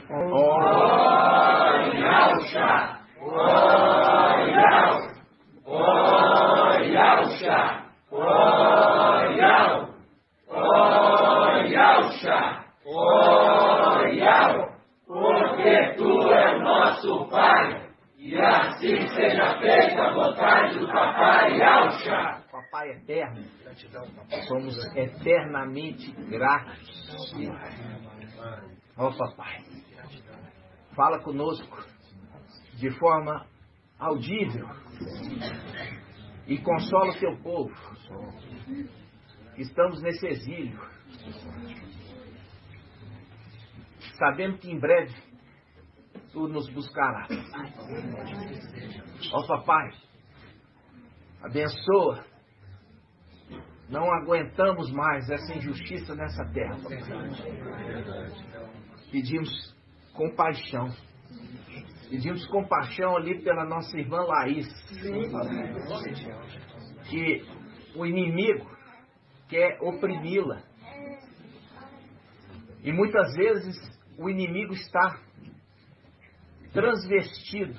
Yahusha! Oh, Yahusha! Oh, Yahusha! Oh, Yahusha! Oh, Yahusha! Oh, Yahusha! Porque Tu é o nosso Pai, e assim seja feita a vontade do Papai Yahusha. Papai eterno, somos eternamente gratos. Ó Papai, fala conosco de forma audível e consola o Teu povo. Estamos nesse exílio, sabendo que em breve Tu nos buscarás. Ó Papai, abençoa. Não aguentamos mais essa injustiça nessa terra, papai. Pedimos compaixão. Pedimos compaixão ali pela nossa irmã Laís. Que o inimigo quer oprimi-la. E muitas vezes o inimigo está transvestido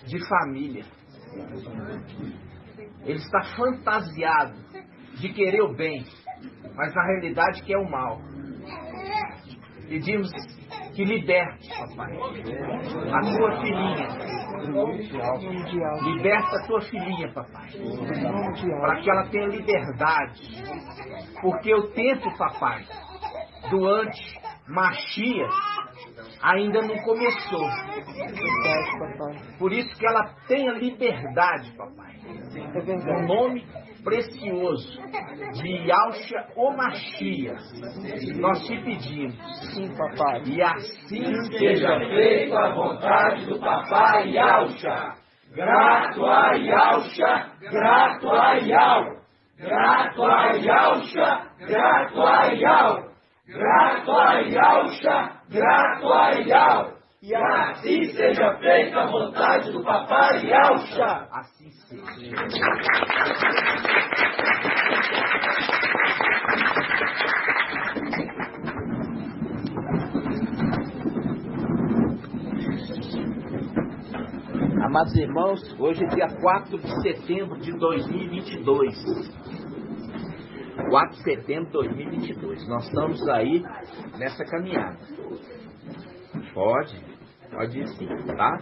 de família. Ele está fantasiado de querer o bem, mas na realidade quer o mal. Pedimos que liberte, papai, a tua filhinha. Liberta a tua filhinha, papai, para que ela tenha liberdade. Porque o tempo, papai, do anti-Mashiach ainda não começou. Por isso que ela tenha liberdade, papai. O nome precioso de Yahusha o Mashiach, nós te pedimos. Sim, papai. E assim Seja feita a vontade do Papai Yahusha. Grato a Yahusha, grato a Yahusha, grato a Yahusha, grato a Yahusha, grato a Yahusha, grato a Yahusha. E assim seja feita a vontade do Papai Yahusha. assim seja. Amados irmãos, hoje é dia 4 de setembro de 2022. 4 de setembro de 2022. Nós estamos aí nessa caminhada. Pode ir sim, tá?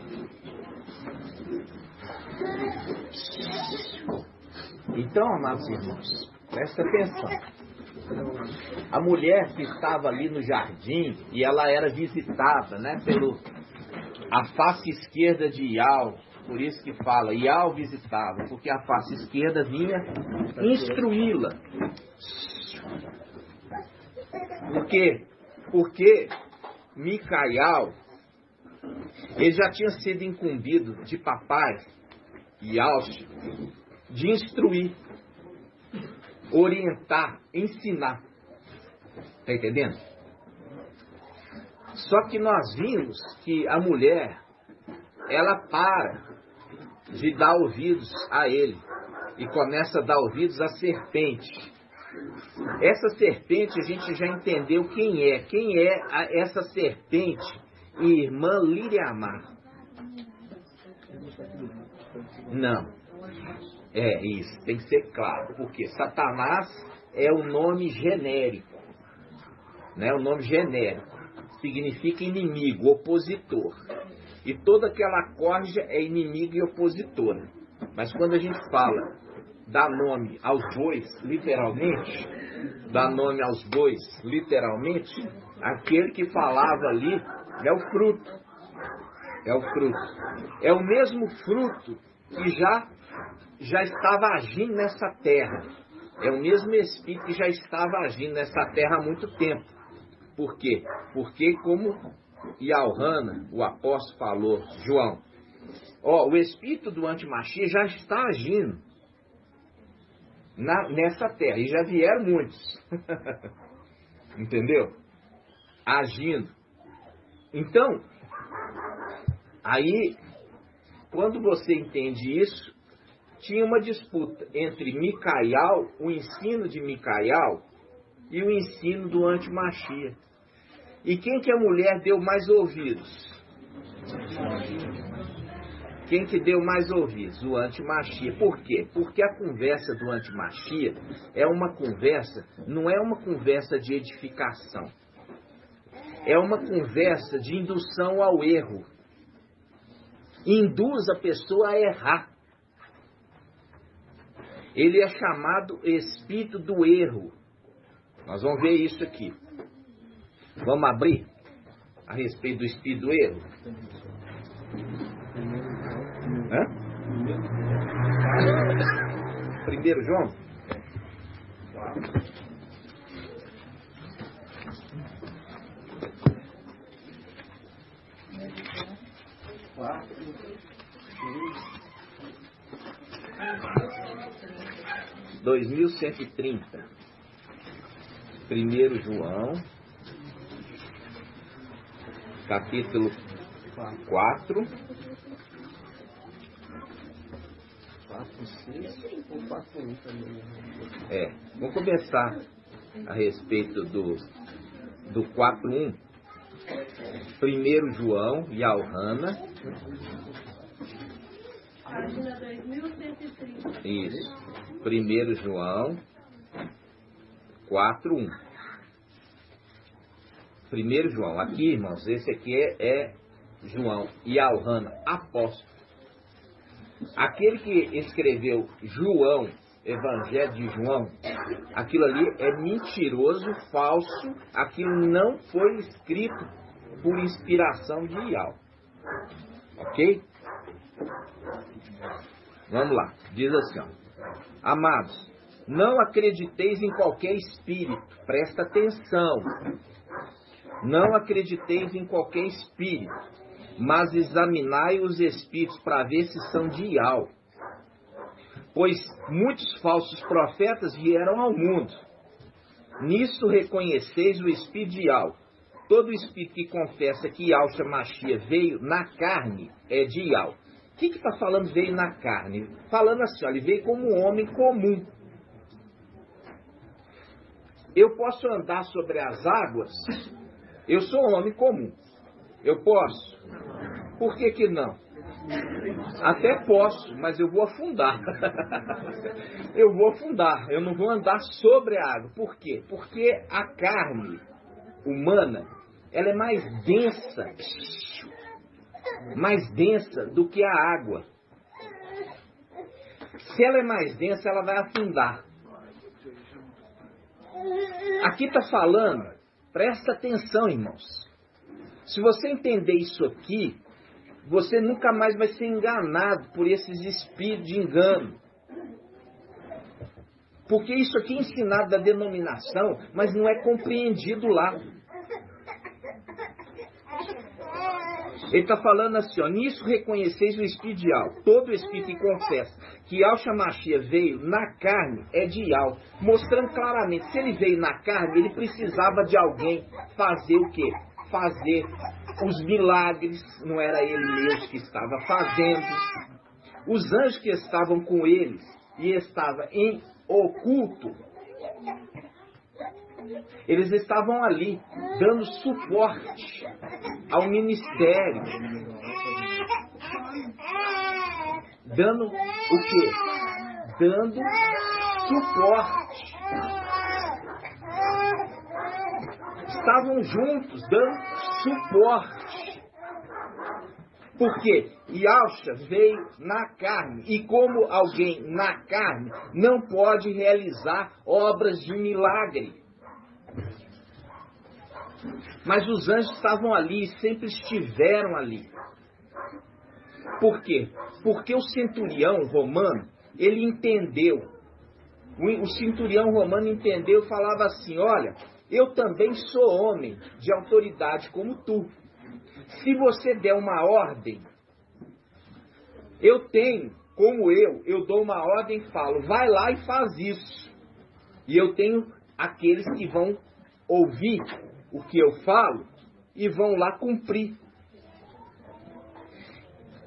Então, amados irmãos, presta atenção. A mulher que estava ali no jardim, e ela era visitada, né, pelo a face esquerda de Iau, por isso que fala, Iau visitava, porque a face esquerda vinha instruí-la. Por quê? Porque Micael, ele já tinha sido incumbido de papai Yahusha de instruir, orientar, ensinar. Tá entendendo? Só que nós vimos que a mulher, ela para de dar ouvidos a ele e começa a dar ouvidos à serpente. Essa serpente a gente já entendeu quem é. Quem é essa serpente? Irmã Liriamar. Não. É isso, tem que ser claro. Porque Satanás é o nome genérico. Né? O nome genérico. Significa inimigo, opositor. E toda aquela corja é inimiga e opositora. Mas quando a gente fala, dá nome aos bois, literalmente, aquele que falava ali é o fruto. É o fruto. É o mesmo fruto que já estava agindo nessa terra. É o mesmo Espírito que já estava agindo nessa terra há muito tempo. Por quê? Porque como Yauhana, o apóstolo, falou, João, o Espírito do Antimachia já está agindo nessa terra. E já vieram muitos. Entendeu? Agindo. Então, aí, quando você entende isso, tinha uma disputa entre Micael, o ensino de Micael, e o ensino do Antimachia. E quem que a mulher deu mais ouvidos? Quem que deu mais ouvidos? O antimachia. Por quê? Porque a conversa do antimachia é uma conversa, não é uma conversa de edificação. É uma conversa de indução ao erro. Induz a pessoa a errar. Ele é chamado espírito do erro. Nós vamos ver isso aqui. Vamos abrir a respeito do espírito do erro? Hã? 1 João? (2130) 1 João, capítulo 4. 4:6 ou 4:1 também? Vamos começar a respeito do 4:1. 1 João e Alhana. Página 2130. Isso. 1 João 4:1. 1 João, aqui, irmãos, esse aqui é João e Alhana, apóstolo. Aquele que escreveu João, Evangelho de João, aquilo ali é mentiroso, falso, aquilo não foi escrito por inspiração de Ial. Ok? Vamos lá, diz assim, ó. Amados, não acrediteis em qualquer espírito, presta atenção. Não acrediteis em qualquer espírito, mas examinai os espíritos para ver se são de Ial. Pois muitos falsos profetas vieram ao mundo. Nisso reconheceis o espírito de Ial. Todo espírito que confessa que Yahshua Machia veio na carne é de Ial. O que está falando veio na carne? Falando assim, ó, ele veio como um homem comum. Eu posso andar sobre as águas? Eu sou um homem comum. Eu posso? Por que não? Até posso, mas eu vou afundar. Eu vou afundar, eu não vou andar sobre a água. Por quê? Porque a carne humana, ela é mais densa do que a água. Se ela é mais densa, ela vai afundar. Aqui está falando, presta atenção, irmãos. Se você entender isso aqui, você nunca mais vai ser enganado por esses espíritos de engano. Porque isso aqui é ensinado da denominação, mas não é compreendido lá. Ele está falando assim, ó, nisso reconheceis o espírito de Ial. Todo espírito que confessa que Yahshua Machia veio na carne é de Ial. Mostrando claramente, se ele veio na carne, ele precisava de alguém fazer o quê? Fazer os milagres, não era ele mesmo que estava fazendo. Os anjos que estavam com eles e estavam em oculto, eles estavam ali, dando suporte ao ministério. Dando o quê? Dando suporte. Estavam juntos, dando suporte. Porque Yahshua veio na carne. E como alguém na carne não pode realizar obras de milagre. Mas os anjos estavam ali, sempre estiveram ali. Por quê? Porque o centurião romano, ele entendeu. O centurião romano entendeu e falava assim, olha, eu também sou homem de autoridade como tu. Se você der uma ordem, eu tenho, como eu dou uma ordem e falo, vai lá e faz isso. E eu tenho aqueles que vão ouvir o que eu falo e vão lá cumprir.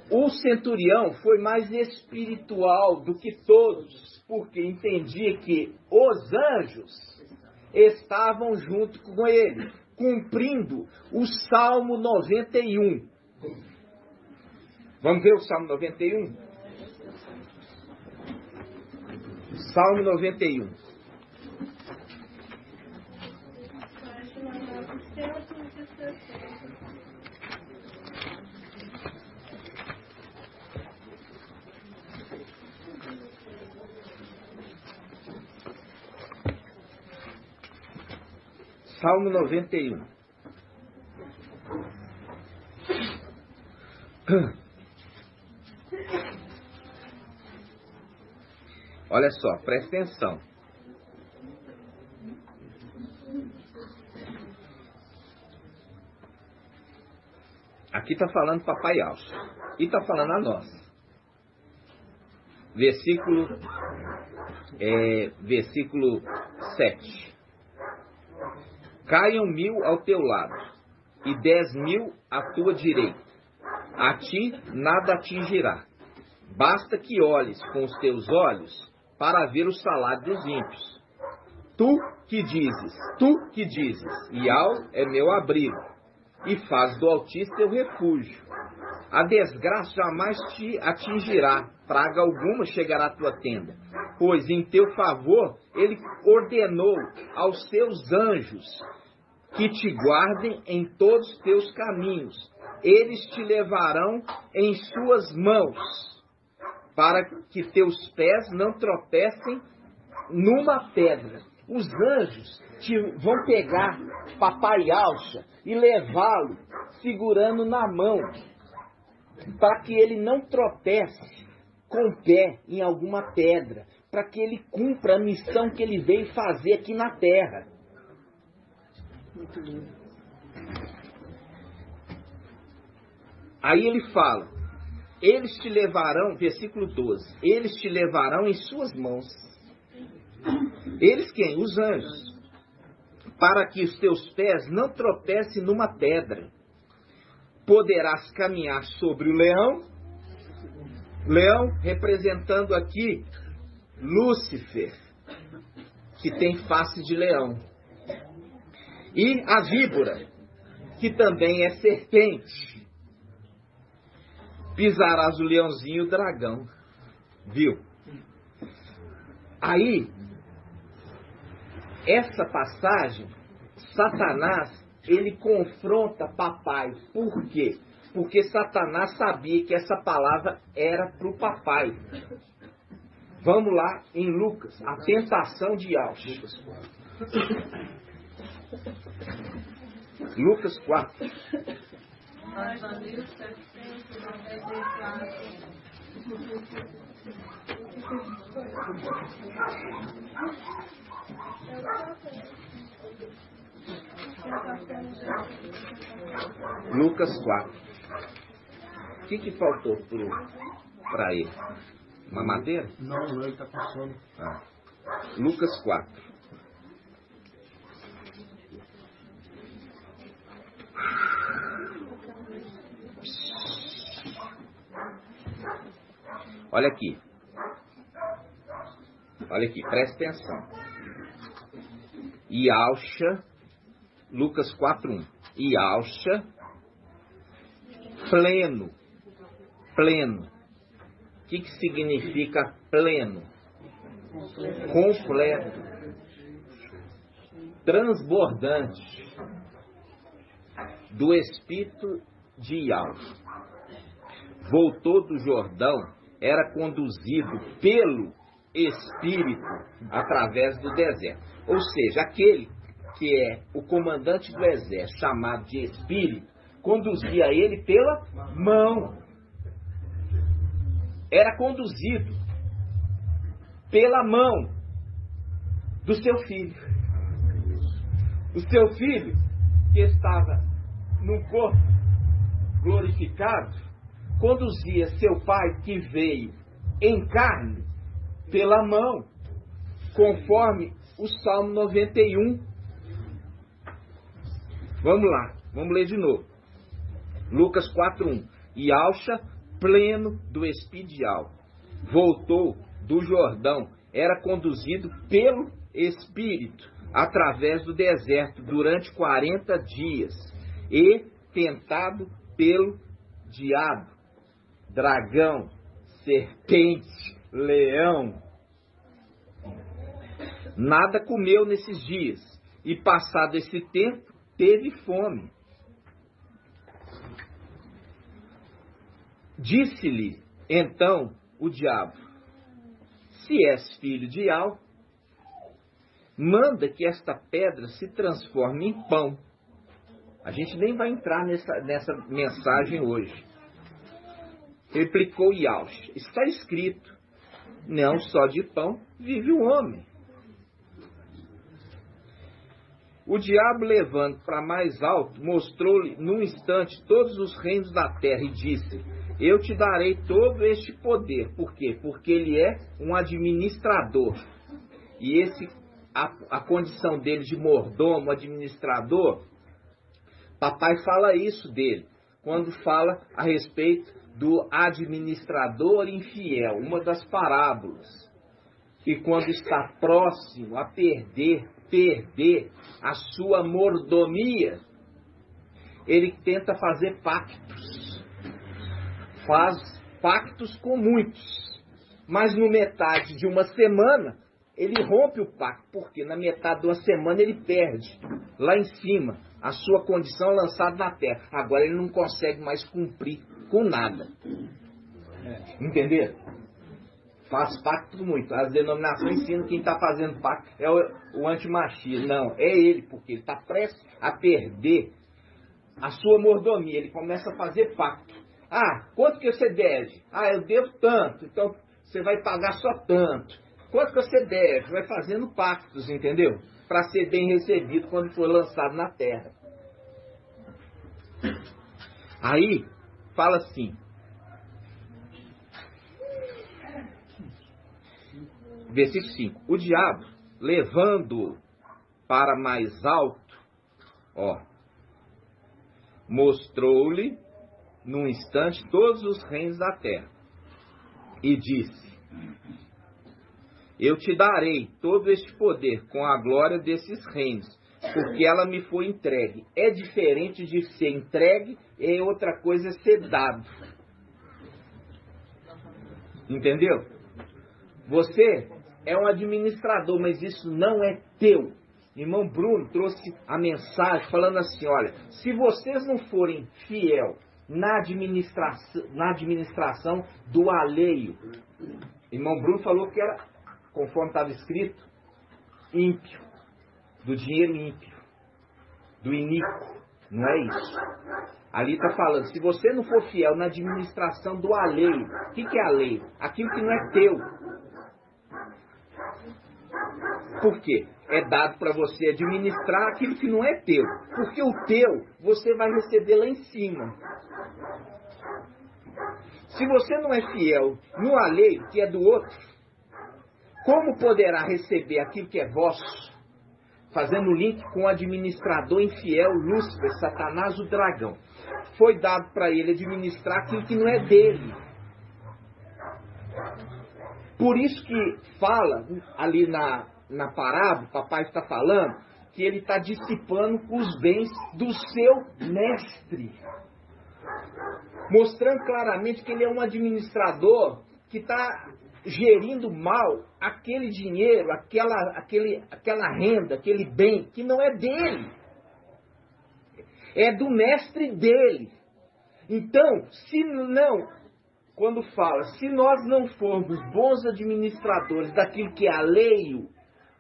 O centurião foi mais espiritual do que todos, porque entendia que os anjos estavam junto com ele. cumprindo o Salmo 91. Vamos ver o Salmo 91? Salmo 91. Salmo 91. Olha só, presta atenção. Aqui está falando Papai Alcha. E está falando a nós. Versículo 7. Caiam 1000 ao teu lado, e 10.000 à tua direita. A ti nada atingirá. Basta que olhes com os teus olhos para ver o salário dos ímpios. Tu que dizes, Ial é meu abrigo, e faz do Altíssimo teu refúgio. A desgraça jamais te atingirá, praga alguma chegará à tua tenda, pois em teu favor ele ordenou aos seus anjos que te guardem em todos os teus caminhos. Eles te levarão em suas mãos, para que teus pés não tropecem numa pedra. Os anjos vão pegar Papai Alcha e levá-lo segurando na mão, para que ele não tropece com o pé em alguma pedra, para que ele cumpra a missão que ele veio fazer aqui na terra. Muito lindo. Aí ele fala, eles te levarão, versículo 12, eles te levarão em suas mãos. Eles quem? Os anjos. Para que os teus pés não tropecem numa pedra. Poderás caminhar sobre o leão. Leão representando aqui Lúcifer, que tem face de leão. E a víbora, que também é serpente. Pisarás o leãozinho e o dragão. Viu? Aí, essa passagem, Satanás, ele confronta papai. Por quê? Porque Satanás sabia que essa palavra era para o papai. Vamos lá em Lucas, a tentação de Alcha. Lucas 4. Lucas 4. O que faltou para ele? Uma madeira? Não, ele está passando. Lucas 4. Olha aqui. Olha aqui, presta atenção. E Alcha, Lucas 4:1. E Alcha, pleno. Pleno. O que significa pleno? Completo. Transbordante. Do espírito de Alcha. Voltou do Jordão, era conduzido pelo Espírito através do deserto. Ou seja, aquele que é o comandante do exército, chamado de Espírito, conduzia ele pela mão. Era conduzido pela mão do seu filho. O seu filho, que estava num corpo glorificado, conduzia seu pai, que veio em carne, pela mão, conforme o Salmo 91. Vamos lá, vamos ler de novo. Lucas 4:1. E Alcha, pleno do Espírito, voltou do Jordão, era conduzido pelo Espírito através do deserto durante 40 dias e tentado pelo diabo, dragão, serpente, leão. Nada comeu nesses dias e, passado esse tempo, teve fome. Disse-lhe então o diabo: se és filho de Yahvé, manda que esta pedra se transforme em pão. A gente nem vai entrar nessa mensagem hoje. Replicou Yahvé: está escrito, não só de pão vive o homem. O diabo, levando para mais alto, mostrou-lhe num instante todos os reinos da terra e disse: eu te darei todo este poder. Por quê? Porque ele é um administrador. E a condição dele de mordomo, administrador, papai fala isso dele, quando fala a respeito do administrador infiel, uma das parábolas. E quando está próximo a perder a sua mordomia, ele tenta fazer pactos. Faz pactos com muitos. Mas no metade de uma semana, ele rompe o pacto. Porque na metade de uma semana ele perde. Lá em cima, a sua condição é lançada na terra. Agora ele não consegue mais cumprir com nada. Entenderam? Faz pacto muito. As denominações ensinam que quem está fazendo pacto é o antimachia. Não, é ele, porque ele está prestes a perder a sua mordomia. Ele começa a fazer pacto. Ah, quanto que você deve? Ah, eu devo tanto, então você vai pagar só tanto. Quanto que você deve? Vai fazendo pactos, entendeu? Para ser bem recebido quando for lançado na terra. Aí, fala assim. Versículo 5. O diabo, levando-o para mais alto, mostrou-lhe num instante todos os reinos da terra e disse: eu te darei todo este poder com a glória desses reinos, porque ela me foi entregue. É diferente de ser entregue, é outra coisa ser dado. Entendeu? Você é um administrador, mas isso não é teu. Irmão Bruno trouxe a mensagem falando assim: olha, se vocês não forem fiel na administração do alheio, irmão Bruno falou que era, conforme estava escrito, ímpio, do dinheiro ímpio, do iníquo, não é isso. Ali está falando, se você não for fiel na administração do alheio, o que é alheio? Aquilo que não é teu. Por quê? É dado para você administrar aquilo que não é teu. Porque o teu, você vai receber lá em cima. Se você não é fiel no alheio, que é do outro, como poderá receber aquilo que é vosso? Fazendo link com o administrador infiel, Lúcifer, Satanás, o dragão. Foi dado para ele administrar aquilo que não é dele. Por isso que fala ali na parábola, papai está falando, que ele está dissipando os bens do seu mestre. Mostrando claramente que ele é um administrador que está gerindo mal aquele dinheiro, aquela renda, aquele bem que não é dele. É do mestre dele. Então, quando fala, se nós não formos bons administradores daquilo que é alheio,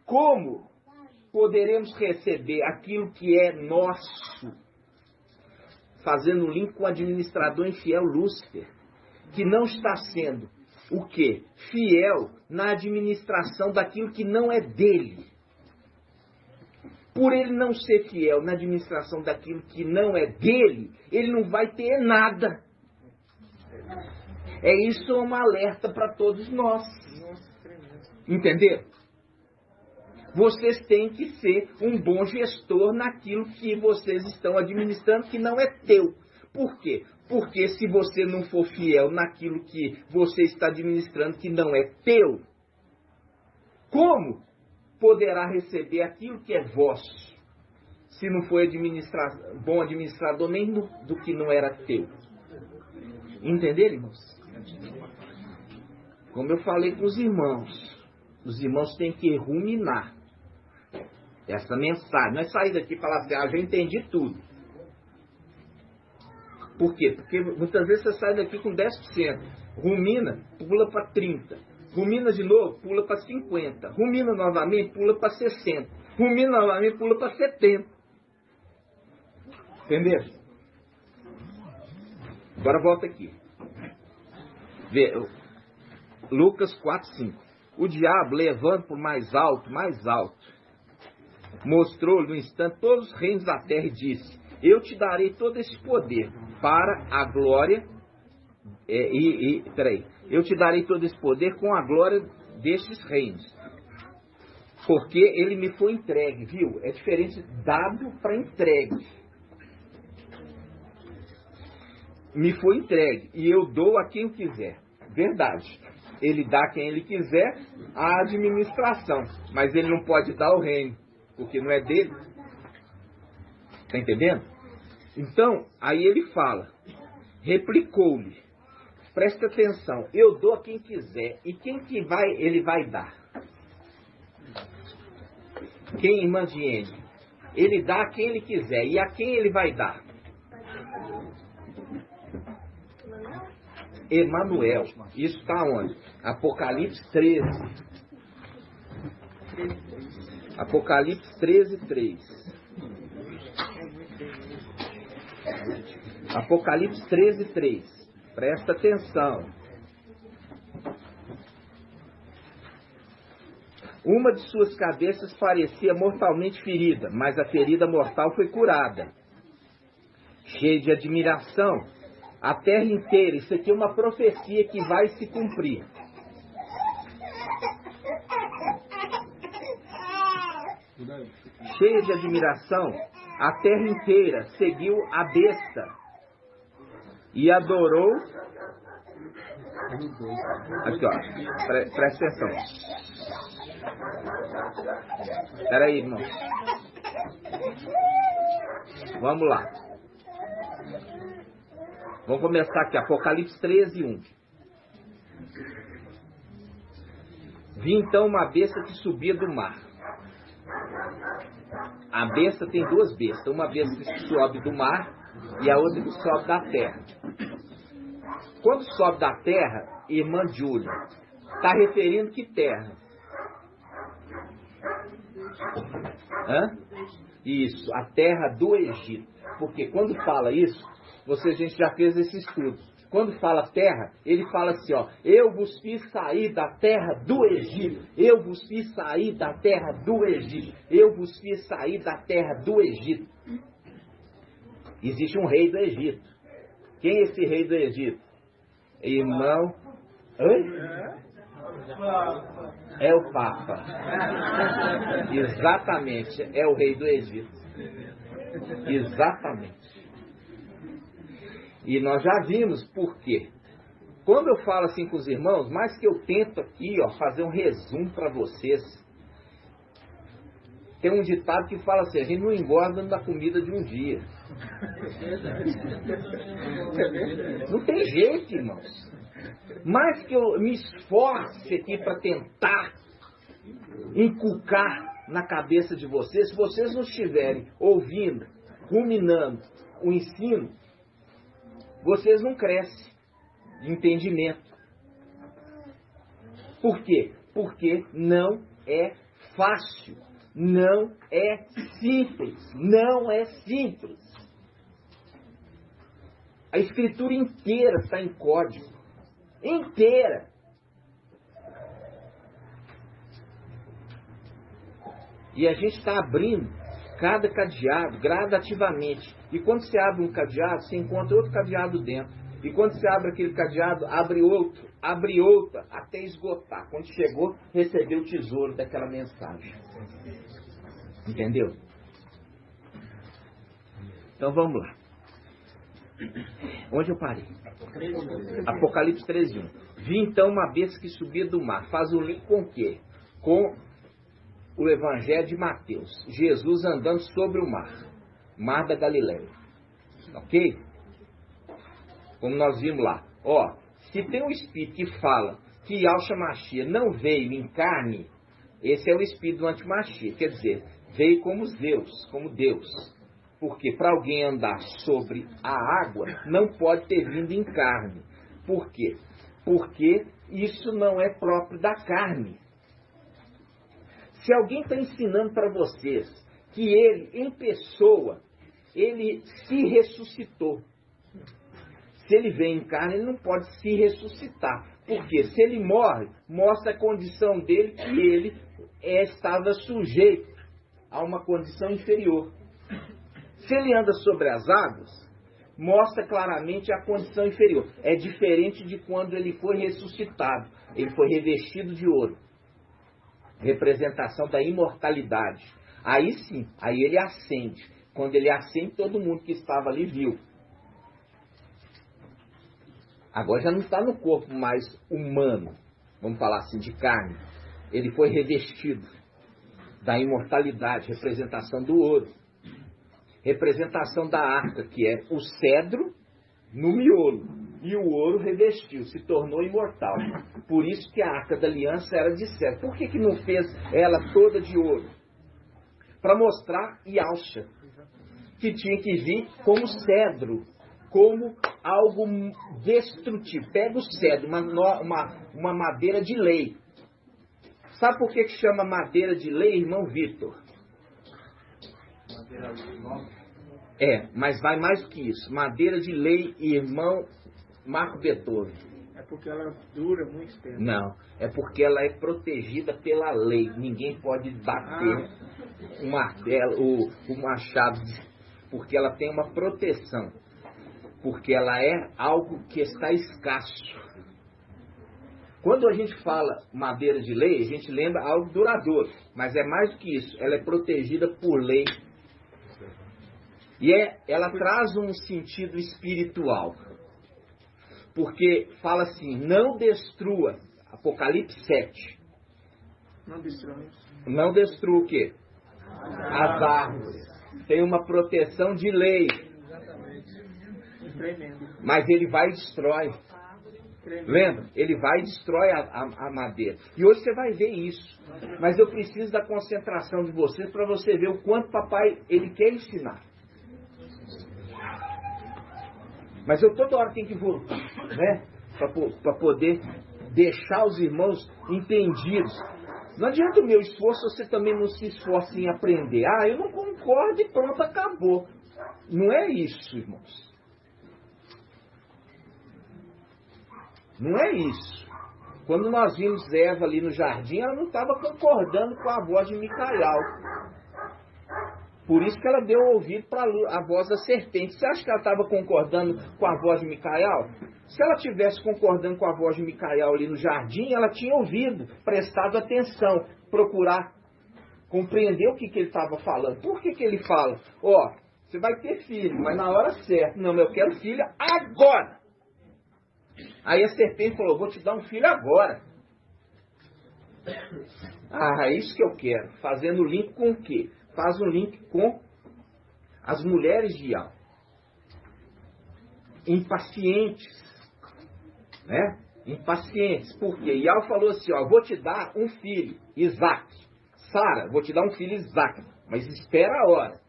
como poderemos receber aquilo que é nosso? Fazendo um link com o administrador infiel Lúcifer, que não está sendo o quê? Fiel na administração daquilo que não é dele. Por ele não ser fiel na administração daquilo que não é dele, ele não vai ter nada. Isso é um alerta para todos nós. Entendeu? Vocês têm que ser um bom gestor naquilo que vocês estão administrando que não é teu. Por quê? Porque se você não for fiel naquilo que você está administrando que não é teu, como poderá receber aquilo que é vosso, se não foi bom administrador nem do que não era teu. Entenderam, irmãos? Como eu falei com os irmãos têm que ruminar essa mensagem. Não é sair daqui e falar assim, já entendi tudo. Por quê? Porque muitas vezes você sai daqui com 10%, rumina, pula para 30%, rumina de novo, pula para 50%, rumina novamente, pula para 60%, rumina novamente, pula para 70%. Entenderam? Agora volta aqui. Vê, Lucas 4:5. O diabo, levando por mais alto, mostrou-lhe no instante todos os reinos da terra e disse: eu te darei todo esse poder para a glória. Eu te darei todo esse poder com a glória destes reinos, porque ele me foi entregue, viu? É diferente dado para entregue. Me foi entregue e eu dou a quem eu quiser. Verdade. Ele dá a quem ele quiser a administração, mas ele não pode dar o reino, porque não é dele. Está entendendo? Então, aí ele fala, replicou-lhe, presta atenção, eu dou a quem quiser, e quem que ele vai dar? Quem, irmã Diene? Ele dá a quem ele quiser, e a quem ele vai dar? Emanuel. Isso está onde? Apocalipse 13. Apocalipse 13:3. Apocalipse 13:3. Presta atenção. Uma de suas cabeças parecia mortalmente ferida, mas a ferida mortal foi curada. Cheio de admiração, a terra inteira, isso aqui é uma profecia que vai se cumprir. Cheia de admiração, a terra inteira seguiu a besta e adorou. Aqui, ó, presta atenção. Espera aí, irmão. Vamos lá. Vamos começar aqui, Apocalipse 13:1. Vi então uma besta que subia do mar. A besta tem duas bestas, uma besta que sobe do mar e a outra que sobe da terra. Quando sobe da terra, irmã Júlia, está referindo que terra? Isso, a terra do Egito. Porque quando fala isso, a gente já fez esse estudo. Quando fala terra, ele fala assim, ó, eu vos fiz sair da terra do Egito. Eu vos fiz sair da terra do Egito. Eu vos fiz sair da terra do Egito. Existe um rei do Egito. Quem é esse rei do Egito? Irmão... Oi? É o Papa. Exatamente, é o rei do Egito. Exatamente. E nós já vimos por quê. Quando eu falo assim com os irmãos, mais que eu tento aqui, ó, fazer um resumo para vocês. Tem um ditado que fala assim, a gente não engorda da comida de um dia. Não tem jeito, irmãos. Mais que eu me esforce aqui para tentar inculcar na cabeça de vocês, se vocês não estiverem ouvindo, ruminando o ensino, vocês não crescem de entendimento. Por quê? Porque não é fácil, não é simples, não é simples. A escritura inteira está em código, inteira. E a gente está abrindo cada cadeado gradativamente. E quando você abre um cadeado, você encontra outro cadeado dentro. E quando você abre aquele cadeado, abre outro, até esgotar. Quando chegou, recebeu o tesouro daquela mensagem. Entendeu? Então vamos lá. Onde eu parei? Apocalipse 13:1. Vi então uma besta que subia do mar. Faz o link com o quê? Com o Evangelho de Mateus. Jesus andando sobre o mar da Galileia. Ok? Como nós vimos lá. Ó, se tem um espírito que fala que Yahshua Mashiach não veio em carne, esse é o espírito do anti-Mashiach. Quer dizer, veio como Deus. Porque para alguém andar sobre a água, não pode ter vindo em carne. Por quê? Porque isso não é próprio da carne. Se alguém está ensinando para vocês que ele, em pessoa, ele se ressuscitou. Se ele vem em carne, ele não pode se ressuscitar. Porque se ele morre, mostra a condição dele que ele estava sujeito a uma condição inferior. Se ele anda sobre as águas, mostra claramente a condição inferior. É diferente de quando ele foi ressuscitado. Ele foi revestido de ouro. Representação da imortalidade. Aí sim, aí ele ascende. Quando ele ascende, todo mundo que estava ali viu. Agora já não está no corpo mais humano, vamos falar assim, de carne. Ele foi revestido da imortalidade, representação do ouro. Representação da arca, que é o cedro no miolo. E o ouro revestiu, se tornou imortal. Por isso que a arca da aliança era de cedro. Por que não fez ela toda de ouro? Para mostrar Yahshua, que tinha que vir como cedro, como algo destrutivo. Pega o cedro, uma madeira de lei. Sabe por que chama madeira de lei, irmão Vitor? Mas vai mais do que isso. Madeira de lei, irmão Marco Beethoven. É porque ela dura muito tempo. Não, é porque ela é protegida pela lei. Ninguém pode bater o martelo, o machado, porque ela tem uma proteção. Porque ela é algo que está escasso. Quando a gente fala madeira de lei, a gente lembra algo duradouro. Mas é mais do que isso. Ela é protegida por lei. E ela traz um sentido espiritual. Porque fala assim, não destrua. Apocalipse 7. Não destrua o quê? As árvores. Tem uma proteção de lei. Mas ele vai e destrói. Lembra? Ele vai e destrói a madeira. E hoje você vai ver isso. Mas eu preciso da concentração de vocês para você ver o quanto papai ele quer ensinar. Mas eu toda hora tenho que voltar, né? Para poder deixar os irmãos entendidos. Não adianta o meu esforço, você também não se esforça em aprender. Ah, eu não concordo e pronto, acabou. Não é isso, irmãos. Não é isso. Quando nós vimos Eva ali no jardim, ela não estava concordando com a voz de Micael. Por isso que ela deu ouvido para a voz da serpente. Você acha que ela estava concordando com a voz de Micael? Se ela tivesse concordando com a voz de Micael ali no jardim, ela tinha ouvido, prestado atenção, procurar compreender o que ele estava falando. Por que ele fala? Você vai ter filho, mas na hora certa. Não, eu quero filha agora. Aí a serpente falou, vou te dar um filho agora. É isso que eu quero. Fazendo o link com o quê? Faz um link com as mulheres de Yahweh. Impacientes. Né? Impacientes. Por quê? Yahweh falou assim, vou te dar um filho, Isaac. Sara, vou te dar um filho, Isaac. Mas espera a hora.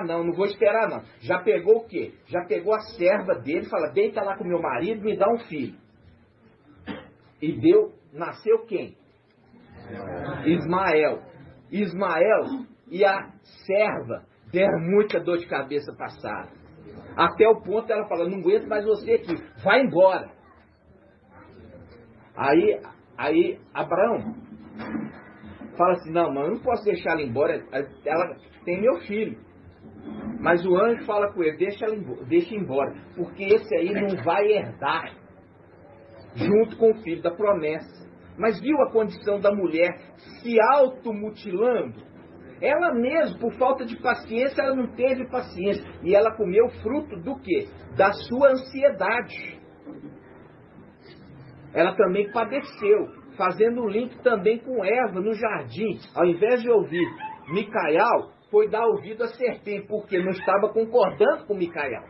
Não vou esperar não. Já pegou o quê? Já pegou a serva dele, fala, deita lá com meu marido, me dá um filho. E nasceu quem? Ismael. Ismael e a serva deram muita dor de cabeça para Sara. Até o ponto ela fala, não aguento mais você aqui, vai embora. Aí Abraão fala assim, não, mãe, eu não posso deixar ela embora, ela tem meu filho. Mas o anjo fala com ele, deixa embora, porque esse aí não vai herdar junto com o filho da promessa. Mas viu a condição da mulher se automutilando? Ela mesma, por falta de paciência, ela não teve paciência. E ela comeu fruto do quê? Da sua ansiedade. Ela também padeceu. fazendo um link também com Eva no jardim. Ao invés de ouvir Micael, foi dar ouvido à serpente, porque não estava concordando com Micael.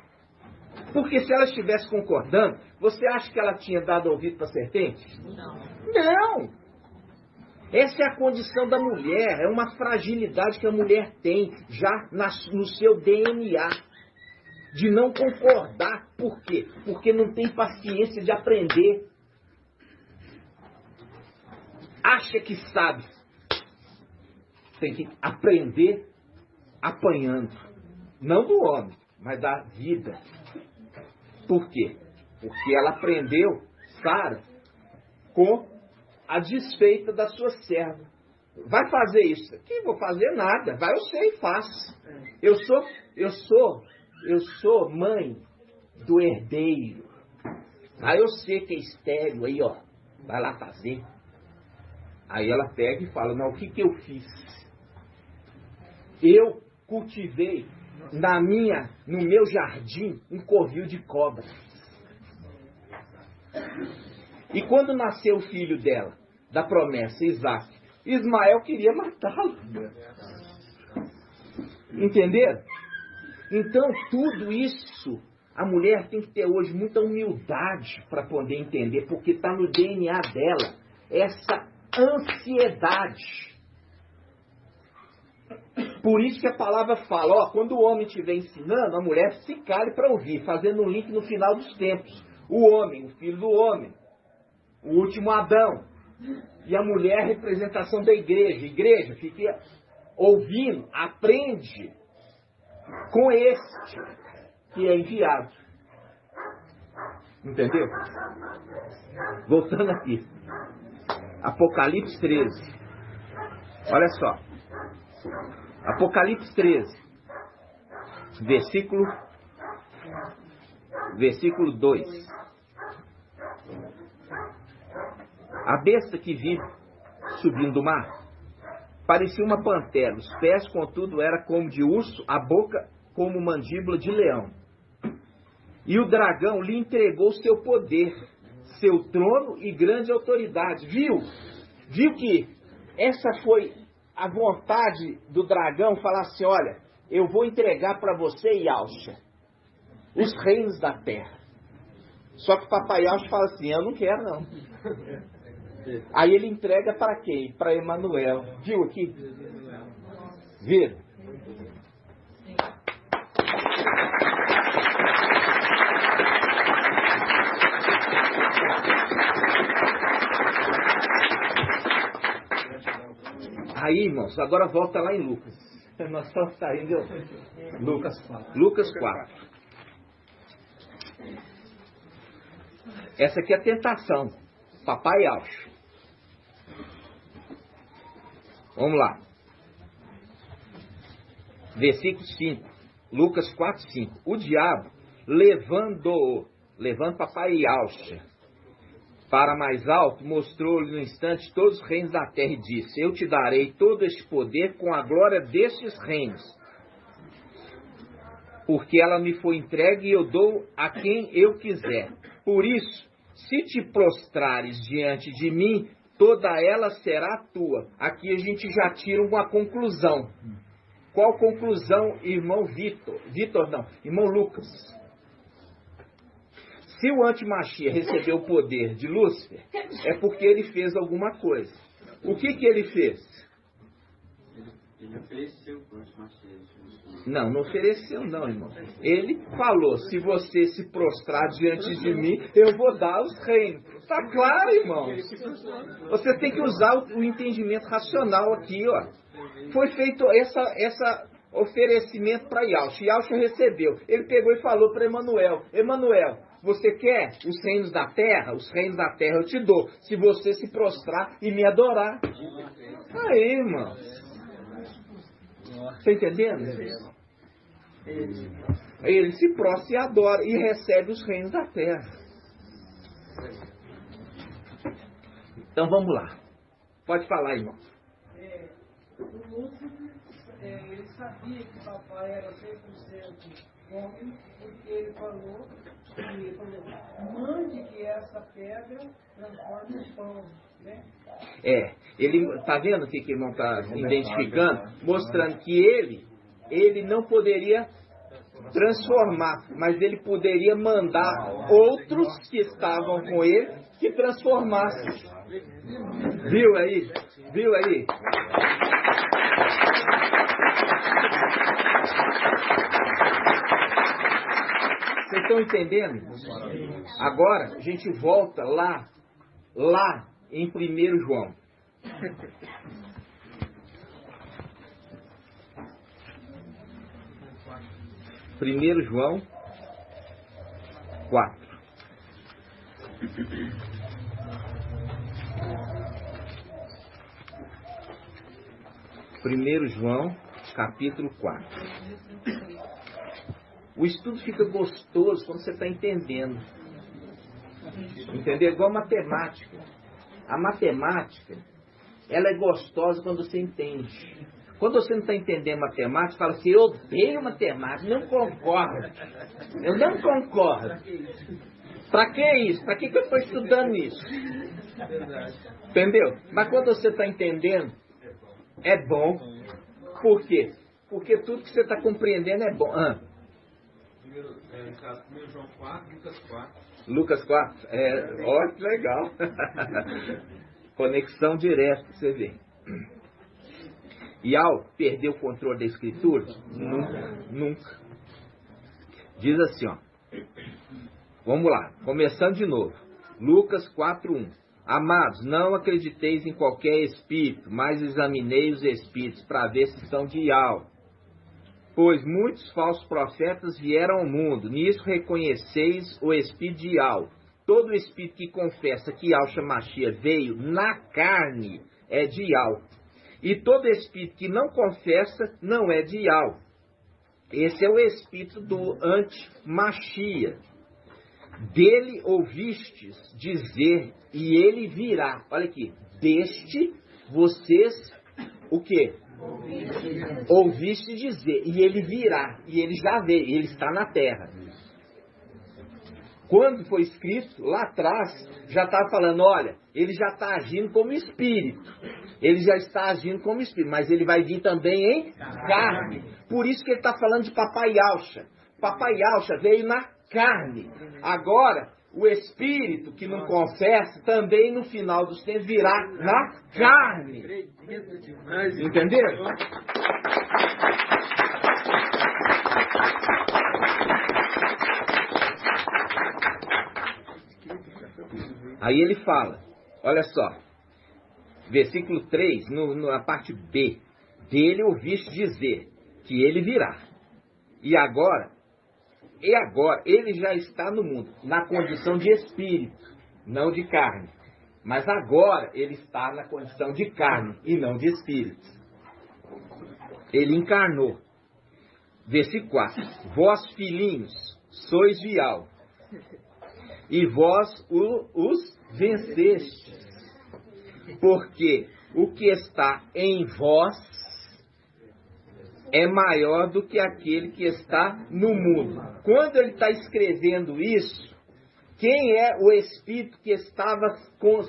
Porque se ela estivesse concordando, você acha que ela tinha dado ouvido para a serpente? Não! Essa é a condição da mulher, é uma fragilidade que a mulher tem já no seu DNA. De não concordar. Por quê? Porque não tem paciência de aprender. Acha que sabe. Tem que aprender apanhando. Não do homem, mas da vida. Por quê? Porque ela aprendeu, Sara, com a desfeita da sua serva. Vai fazer isso? Que vou fazer nada. Vai você e faz. Eu sou mãe do herdeiro. Aí eu sei que é estéreo aí, ó. Vai lá fazer. Aí ela pega e fala, não, o que eu fiz? Eu cultivei no meu jardim um covil de cobras. E quando nasceu o filho dela, da promessa, Isaac, Ismael queria matá-lo. Entenderam? Então, tudo isso, a mulher tem que ter hoje muita humildade para poder entender, porque está no DNA dela, essa ansiedade. Por isso que a palavra fala, ó, quando o homem estiver ensinando, a mulher se cale para ouvir, fazendo um link no final dos tempos. O homem, o filho do homem, o último Adão. E a mulher é a representação da igreja. A igreja fica ouvindo, aprende com este que é enviado. Entendeu? Voltando aqui. Apocalipse 13. Olha só. Apocalipse 13. Versículo 2. A besta que vi subindo do mar parecia uma pantera. Os pés, contudo, era como de urso, a boca como mandíbula de leão. E o dragão lhe entregou seu poder, seu trono e grande autoridade. Viu que essa foi a vontade do dragão, falar assim, olha, eu vou entregar para você, Yalcha, os reinos da terra. Só que papai Yalcha fala assim, eu não quero não. Aí ele entrega para quem? Para Emanuel. Viu aqui? Viram? Aí, irmãos, agora volta lá em Lucas. Nós estamos saindo. Lucas 4. Essa aqui é a tentação. Papai Alcho. Vamos lá. Versículo 5. Lucas 4, 5. O diabo, levando papai Alcha para mais alto, mostrou-lhe no instante todos os reinos da terra e disse, eu te darei todo este poder com a glória destes reinos, porque ela me foi entregue e eu dou a quem eu quiser. Por isso, se te prostrares diante de mim, toda ela será tua. Aqui a gente já tira uma conclusão. Qual conclusão, irmão irmão Lucas? Se o antimachia recebeu o poder de Lúcifer, é porque ele fez alguma coisa. O que ele fez? Ele ofereceu para o antimachia. Não ofereceu não, irmão. Ele falou, se você se prostrar diante de mim, eu vou dar os reinos. Está claro, irmão? Você tem que usar o entendimento racional aqui, ó. Foi feito essa oferecimento para Yalcha. Yalcha recebeu. Ele pegou e falou para Emanuel, você quer os reinos da terra? Os reinos da terra eu te dou, se você se prostrar e me adorar. Aí, irmão. Está entendendo? Ele se prostra e adora e recebe os reinos da terra. Então vamos lá. Pode falar, irmão. O Lúcifer, ele sabia que papai era 100% homem, porque ele falou ele falou, mande que essa pedra transforme em pão, né? Ele tá vendo o que o irmão está identificando? Mostrando que ele não poderia transformar, mas ele poderia mandar outros que estavam com ele que transformassem. Viu aí? Viu aí? Vocês estão entendendo? Agora a gente volta lá em 1 João. 1 João 4. Primeiro João, capítulo 4. O estudo fica gostoso quando você está entendendo. Entender? Igual matemática. A matemática, ela é gostosa quando você entende. Quando você não está entendendo matemática, fala assim, eu odeio matemática, não concordo. Eu não concordo. Para que isso? Para que eu estou estudando isso? Entendeu? Mas quando você está entendendo, é bom. Por quê? Porque tudo que você está compreendendo é bom. Primeiro João 4, Lucas 4. Lucas 4. Ó, que legal. Conexão direta, você vê. E ao perder o controle da Escritura, nunca. Diz assim, ó. Vamos lá, começando de novo. Lucas 4:1. Amados, não acrediteis em qualquer espírito, mas examinei os espíritos para ver se são de Yahvé. Pois muitos falsos profetas vieram ao mundo. Nisso reconheceis o espírito de Yahvé. Todo espírito que confessa que Yahshua Mashiach veio na carne é de Yahvé. E todo espírito que não confessa não é de Yahvé. Esse é o espírito do anti-Mashiach. Dele ouvistes dizer, e ele virá. Olha aqui. Deste vocês, o quê? Ouviste dizer, e ele virá. E ele já veio, ele está na terra. Quando foi escrito, lá atrás, já estava falando, olha, ele já está agindo como espírito. Ele já está agindo como espírito, mas ele vai vir também em carne. Por isso que ele está falando de Papai Yahshua. Papai Yahshua veio na carne. Agora, o espírito que não confessa, também no final dos tempos virá na carne. Entenderam? Aí ele fala, olha só, versículo 3, na parte B, dele ouviste dizer que ele virá. E agora, ele já está no mundo, na condição de espírito, não de carne. Mas agora ele está na condição de carne e não de espírito. Ele encarnou. Versículo 4, vós filhinhos, sois de Yahvé, e vós os vencestes, porque o que está em vós é maior do que aquele que está no mundo. Quando ele está escrevendo isso, quem é o Espírito que estava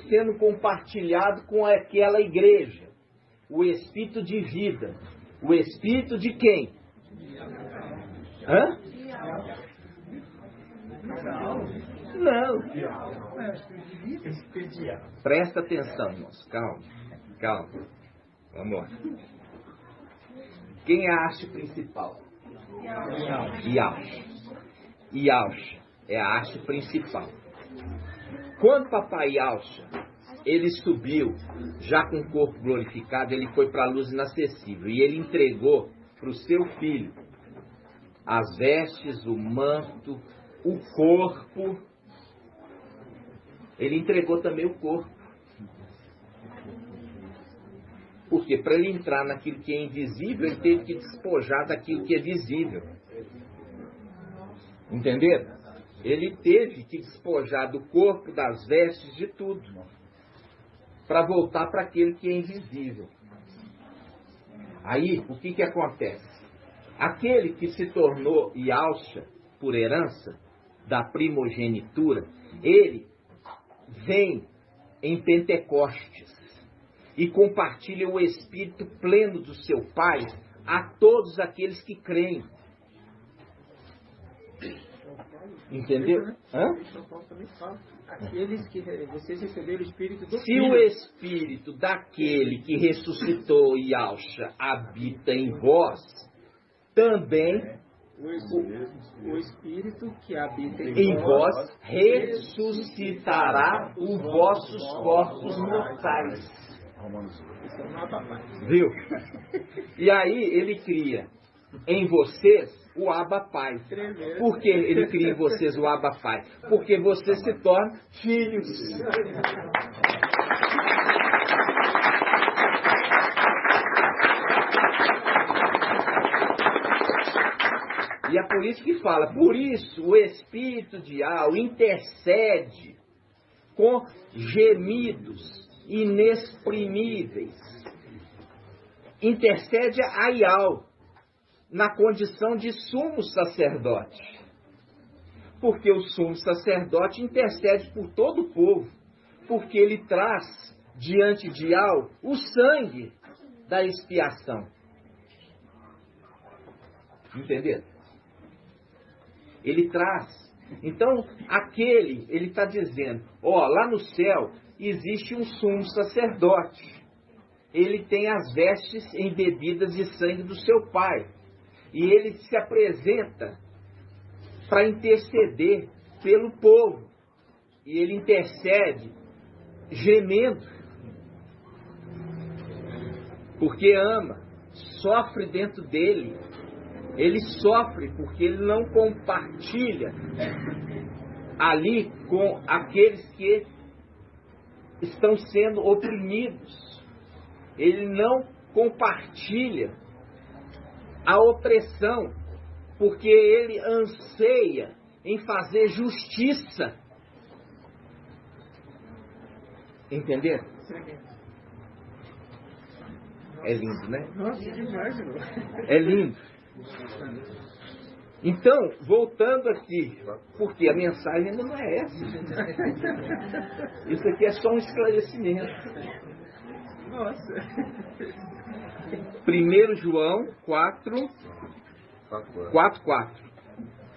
sendo compartilhado com aquela igreja? O Espírito de vida. O Espírito de quem? Hã? Não. Presta atenção, irmãos. Calma. Vamos lá. Quem é a haste principal? Yahshua é a haste principal. Quando Papai Yahshua, ele subiu, já com o corpo glorificado, ele foi para a luz inacessível. E ele entregou para o seu filho as vestes, o manto, o corpo. Ele entregou também o corpo. Porque para ele entrar naquilo que é invisível, ele teve que despojar daquilo que é visível. Entenderam? Ele teve que despojar do corpo, das vestes, de tudo. Para voltar para aquilo que é invisível. Aí, o que acontece? Aquele que se tornou Yahshua por herança, da primogenitura, ele vem em Pentecostes e compartilha o Espírito pleno do seu Pai a todos aqueles que creem. Entendeu? Hã? São Paulo também fala. Aqueles que vocês receberam o Espírito do Se Filho. o Espírito daquele que ressuscitou Yahshua habita em vós, também O Espírito que habita em vós ressuscitará os vossos corpos mortais. Isso é uma papai. Viu? E aí ele cria em vocês o Abba Pai. Por que ele cria em vocês o Abba Pai? Porque vocês se tornam filhos. E é por isso que fala, por isso o Espírito de Yahweh intercede com gemidos inexprimíveis. Intercede a Yahweh na condição de sumo sacerdote. Porque o sumo sacerdote intercede por todo o povo, porque ele traz diante de Yahweh o sangue da expiação. Entenderam? Ele traz. Então, ele está dizendo, lá no céu existe um sumo sacerdote. Ele tem as vestes embebidas de sangue do seu Pai. E ele se apresenta para interceder pelo povo. E ele intercede gemendo. Porque ama, sofre dentro dele. Ele sofre porque ele não compartilha ali com aqueles que estão sendo oprimidos. Ele não compartilha a opressão, porque ele anseia em fazer justiça. Entenderam? É lindo, né? Nossa, demais, irmão. É lindo. Então, voltando aqui, porque a mensagem ainda não é essa. Isso aqui é só um esclarecimento. Nossa. 1 João 4:4.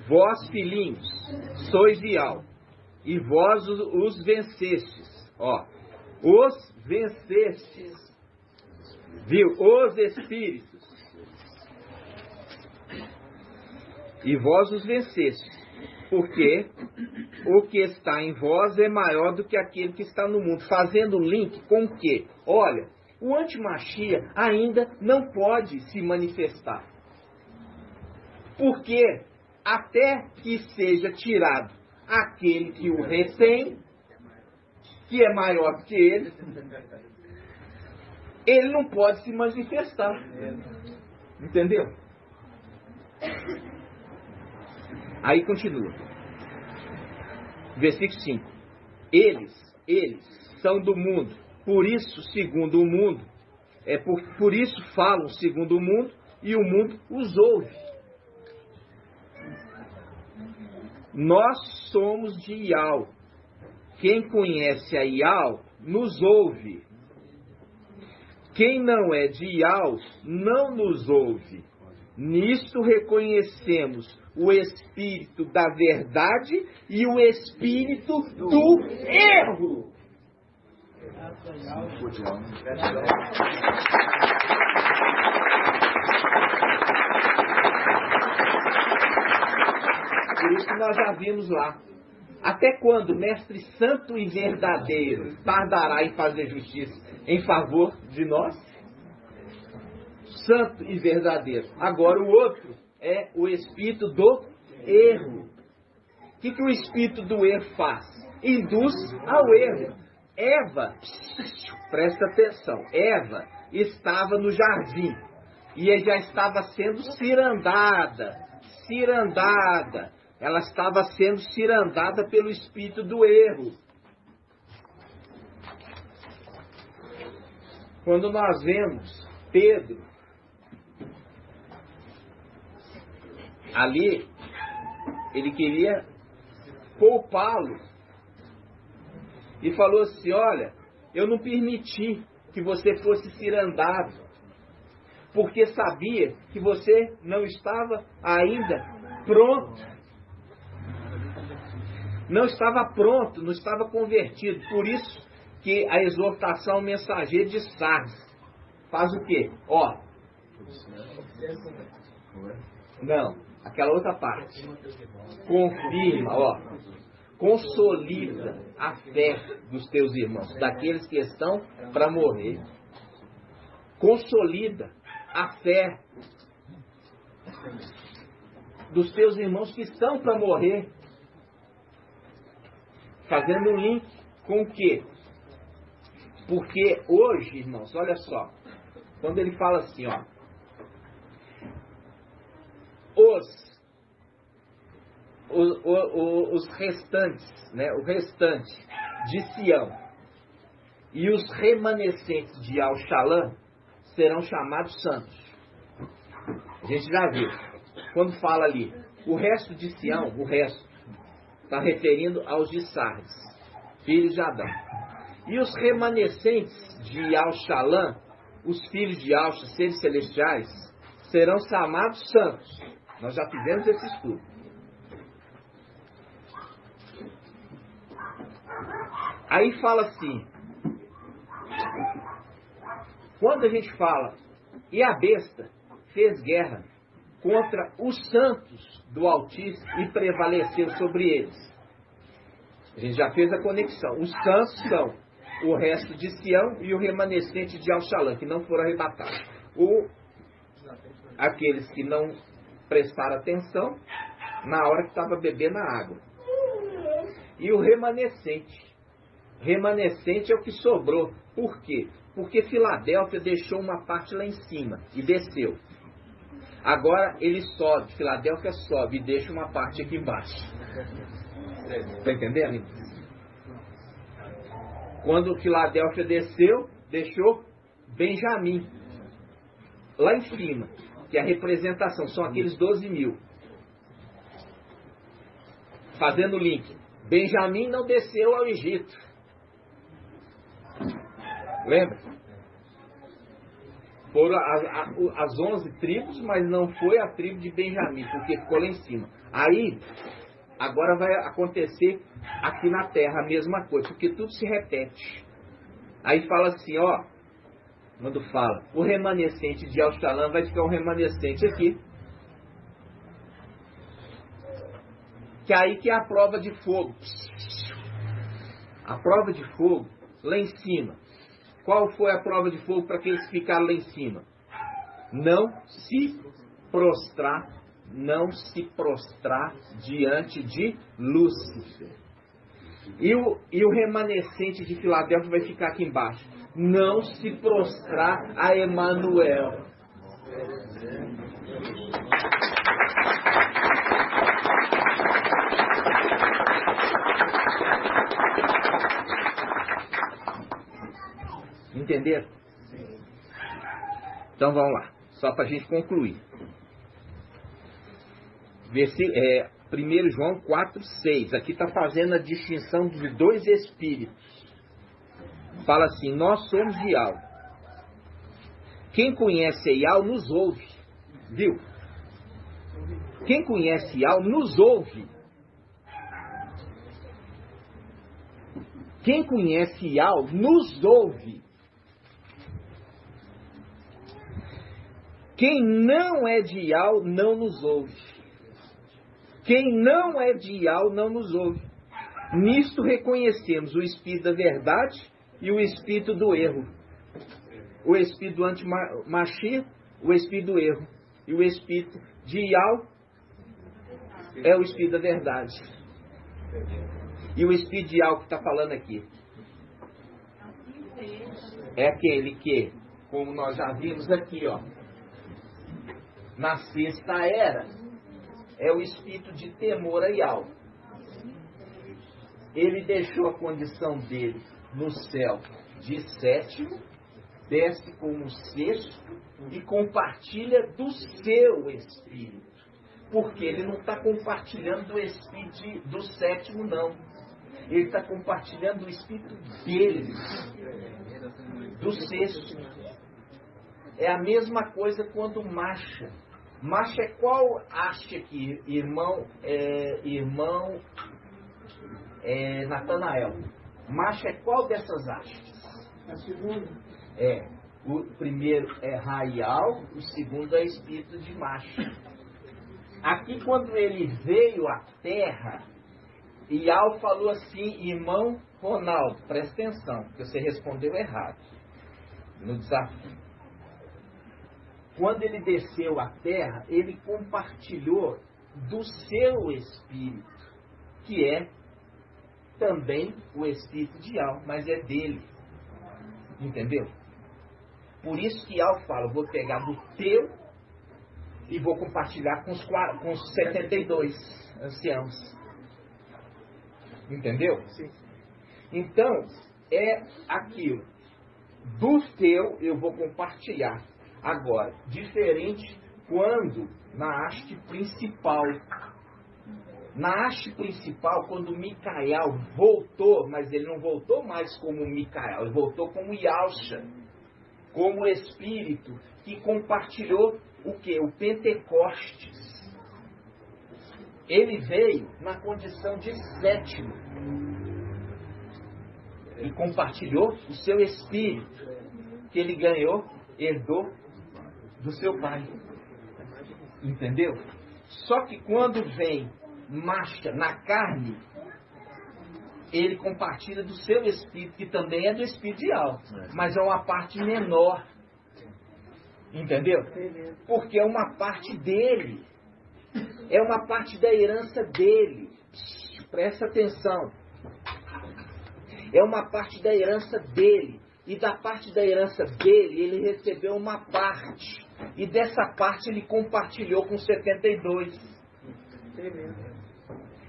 Vós, filhinhos, sois de Yahweh, e vós os vencestes. Os vencestes. Viu? Os espíritos. E vós os vencestes, porque o que está em vós é maior do que aquele que está no mundo. Fazendo link com o quê? Olha, o antimachia ainda não pode se manifestar. Porque até que seja tirado aquele que o retém, que é maior que ele não pode se manifestar. Entendeu? Aí continua. Versículo 5. Eles são do mundo. Por isso, segundo o mundo, por isso falam segundo o mundo, e o mundo os ouve. Nós somos de Yahweh. Quem conhece a Yahweh nos ouve. Quem não é de Yahweh não nos ouve. Nisto reconhecemos o espírito da verdade e o espírito do erro. Por isso que nós já vimos lá. Até quando o mestre santo e verdadeiro tardará em fazer justiça em favor de nós? Santo e verdadeiro. Agora o outro é o espírito do erro. O que o espírito do erro faz? Induz ao erro. Eva, presta atenção, Eva estava no jardim e já estava sendo cirandada. Ela estava sendo cirandada pelo espírito do erro. Quando nós vemos Pedro ali, ele queria poupá-lo. E falou assim, olha, eu não permiti que você fosse cirandado, porque sabia que você não estava ainda pronto. Não estava pronto, não estava convertido. Por isso que a exortação mensageira de Sardes faz o quê? Ó, não, aquela outra parte. Confirma, ó, consolida a fé dos teus irmãos, daqueles que estão para morrer. Consolida a fé dos teus irmãos que estão para morrer. Fazendo um link com o quê? Porque hoje, irmãos, olha só, quando ele fala assim, ó, os restantes, né, o restante de Sião e os remanescentes de Al-Shalom serão chamados santos. A gente já viu. Quando fala ali, o resto de Sião, o resto, está referindo aos de Sardes, filhos de Adão. E os remanescentes de Al-Shalom, os filhos de Alxa, seres celestiais, serão chamados santos. Nós já fizemos esse estudo. Aí fala assim, quando a gente fala, e a besta fez guerra contra os santos do Altíssimo e prevaleceu sobre eles. A gente já fez a conexão. Os santos são o resto de Sião e o remanescente de Al-Shalom, que não foram arrebatados. Aqueles que não prestaram atenção na hora que estava bebendo a água. E o remanescente. Remanescente é o que sobrou. Por quê? Porque Filadélfia deixou uma parte lá em cima e desceu. Agora ele sobe, Filadélfia sobe e deixa uma parte aqui embaixo. Está entendendo? Quando Filadélfia desceu, deixou Benjamim lá em cima, que é a representação, são aqueles 12 mil. Fazendo o link. Benjamim não desceu ao Egito. Lembra? Foram as 11 tribos, mas não foi a tribo de Benjamim, porque ficou lá em cima. Aí, agora vai acontecer aqui na terra a mesma coisa, porque tudo se repete. Aí fala assim, ó, quando fala, o remanescente de Al-Shalom vai ficar um remanescente aqui. Que aí que é a prova de fogo. A prova de fogo lá em cima. Qual foi a prova de fogo para aqueles que ficaram lá em cima? Não se prostrar diante de Lúcifer. E o remanescente de Filadélfia vai ficar aqui embaixo. Não se prostrar a Emanuel. Entenderam? Então vamos lá, só para a gente concluir. 1 João 4,6. Aqui está fazendo a distinção de dois espíritos. Fala assim, nós somos de Ial. Quem conhece Ial nos ouve. Viu? Quem conhece Ial nos ouve. Quem conhece Ial nos ouve. Quem não é de Ial não nos ouve. Quem não é de Ial não nos ouve. Nisto reconhecemos o espírito da verdade e o espírito do erro. O espírito do antimachia, o espírito do erro. E o espírito de Ial é o espírito da verdade. E o espírito de Ial que está falando aqui é aquele que, como nós já vimos aqui, ó, na sexta era, é o espírito de temor a Ial. Ele deixou a condição dele no céu de sétimo, desce como sexto e compartilha do seu espírito. Porque ele não está compartilhando do espírito do sétimo, não. Ele está compartilhando o espírito dele, do sexto. É a mesma coisa quando Macha. Macha é qual haste aqui? Irmão Natanael. Macha é qual dessas hastes? A segunda. O primeiro é Raial, o segundo é espírito de Macha. Aqui quando ele veio à Terra, Ial falou assim, irmão Ronaldo, presta atenção, porque você respondeu errado no desafio. Quando ele desceu à Terra, ele compartilhou do seu espírito, que é também o espírito de Ial, mas é dele. Entendeu? Por isso que Ial fala, vou pegar do teu e vou compartilhar com os 72 anciãos. Entendeu? Sim. Então, é aquilo. Do teu eu vou compartilhar. Agora, diferente quando na haste principal. Na haste principal, quando Micael voltou, mas ele não voltou mais como Micael, ele voltou como Yalcha, como espírito que compartilhou o que? O Pentecostes. Ele veio na condição de sétimo e compartilhou o seu espírito que ele ganhou, herdou do seu pai. Entendeu? Só que quando vem Macha na carne, ele compartilha do seu espírito, que também é do espírito de Ial, mas é uma parte menor. Entendeu? Porque é uma parte dele. É uma parte da herança dele. Presta atenção. É uma parte da herança dele. E da parte da herança dele, ele recebeu uma parte. E dessa parte ele compartilhou com 72.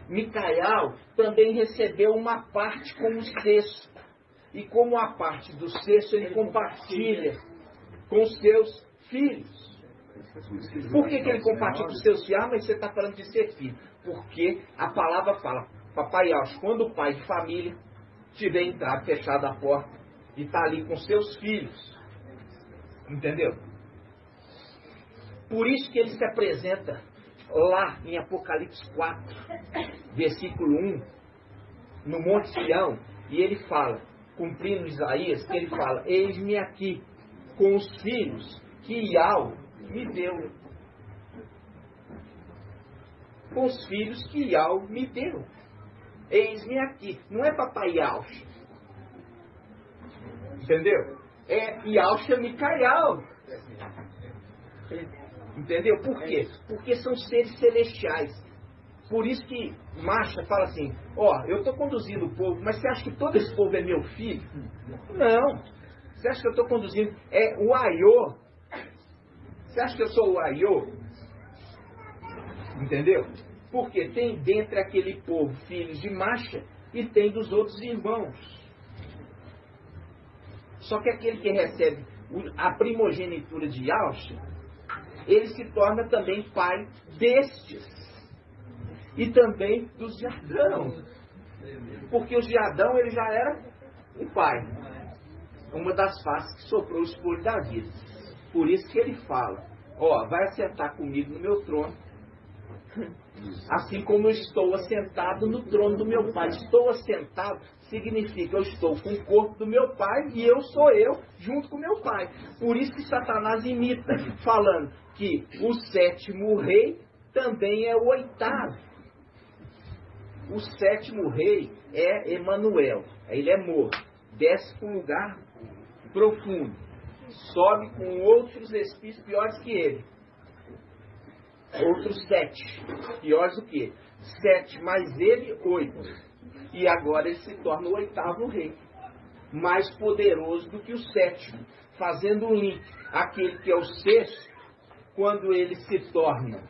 Micael também recebeu uma parte como sexto. E como a parte do sexto, ele compartilha com seus filhos. Por que ele compartilha com seus filhos? Ah, mas você está falando de ser filho. Porque a palavra fala, papai Alcho, quando o pai de família tiver entrado, fechado a porta, e está ali com seus filhos. Entendeu? Por isso que ele se apresenta lá em Apocalipse 4, versículo 1, no Monte Sião, e ele fala, cumprindo Isaías, que ele fala, eis-me aqui com os filhos que Ial me deu. Com os filhos que Ial me deu. Eis-me aqui. Não é papai Yalcha. Entendeu? É Yalcha Micael. Entendeu? Por quê? Porque são seres celestiais. Por isso que Macha fala assim, ó, eu estou conduzindo o povo, mas você acha que todo esse povo é meu filho? Não. Você acha que eu estou conduzindo? É o Aiô. Você acha que eu sou o Aiô? Entendeu? Porque tem dentre aquele povo filhos de Macha e tem dos outros irmãos. Só que aquele que recebe a primogenitura de Yalcha, ele se torna também pai destes. E também dos de Adão. Porque os de Adão, ele já era o pai. Uma das faces que soprou o espolho da vida. Por isso que ele fala, ó, vai assentar comigo no meu trono, assim como eu estou assentado no trono do meu pai. Estou assentado significa eu estou com o corpo do meu pai e eu sou eu junto com meu pai. Por isso que Satanás imita, falando que o sétimo rei também é o oitavo. O sétimo rei é Emanuel. Ele é morto. Desce para um lugar profundo. Sobe com outros espíritos piores que ele. Outros 7. Piores do que ele. 7 mais ele, 8. E agora ele se torna o oitavo rei. Mais poderoso do que o sétimo. Fazendo um link. Aquele que é o sexto, quando ele se torna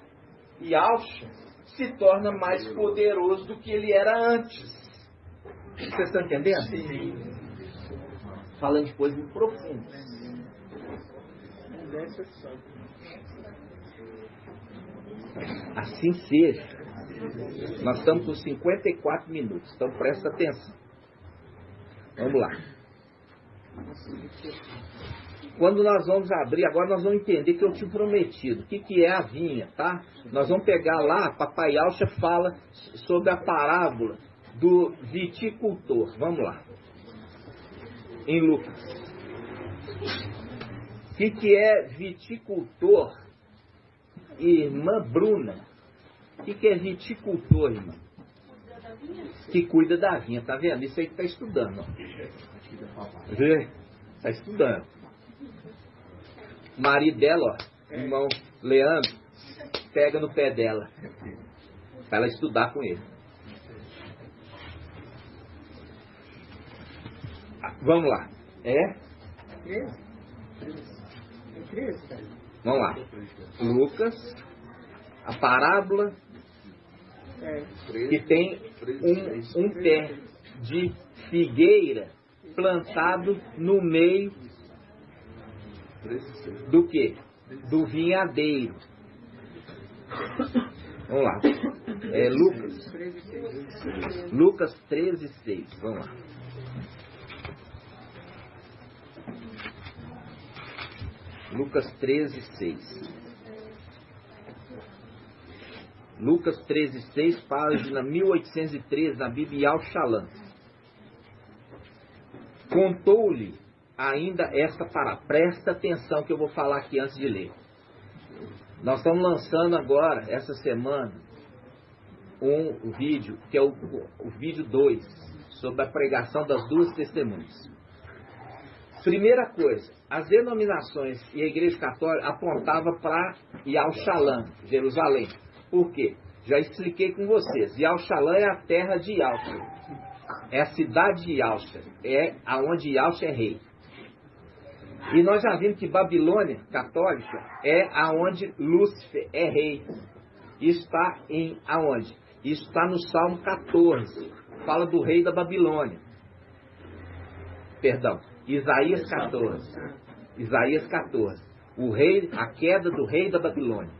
Yalcha, se torna mais poderoso do que ele era antes. Vocês estão entendendo? Sim. Falando de coisas muito profundas. Assim seja. Nós estamos com 54 minutos, então presta atenção. Vamos lá. Quando nós vamos abrir, agora nós vamos entender que eu tinha prometido. O que é a vinha, tá? Nós vamos pegar lá, Papai Alcha fala sobre a parábola do viticultor. Vamos lá. Em Lucas. O que é viticultor? Irmã Bruna. O que é viticultor, irmã? Que cuida da vinha, tá vendo? Isso aí que tá estudando, ó. Vê? Tá estudando. O marido dela, ó, irmão Leandro, pega no pé dela para ela estudar com ele. Vamos lá. Vamos lá. Lucas, a parábola que tem um pé de figueira plantado no meio do que? Do vinhadeiro. Vamos lá. Lucas 13:6. Vamos lá. Lucas 13:6. Lucas 13:6, página 1813, na Bíblia Al-Shalom. Contou-lhe ainda esta parábola. Presta atenção que eu vou falar aqui antes de ler. Nós estamos lançando agora, essa semana, um vídeo, que é o vídeo 2, sobre a pregação das duas testemunhas. Primeira coisa, as denominações e a Igreja Católica apontavam para Yal-Shalom, Jerusalém. Por quê? Já expliquei com vocês. Yal-Shalom é a terra de Yalcha. É a cidade de Yalcha. É aonde Yalcha é rei. E nós já vimos que Babilônia católica é aonde Lúcifer é rei. Isso está em aonde? Isso está no Salmo 14. Fala do rei da Babilônia. Perdão. Isaías 14. Isaías 14. O rei, a queda do rei da Babilônia.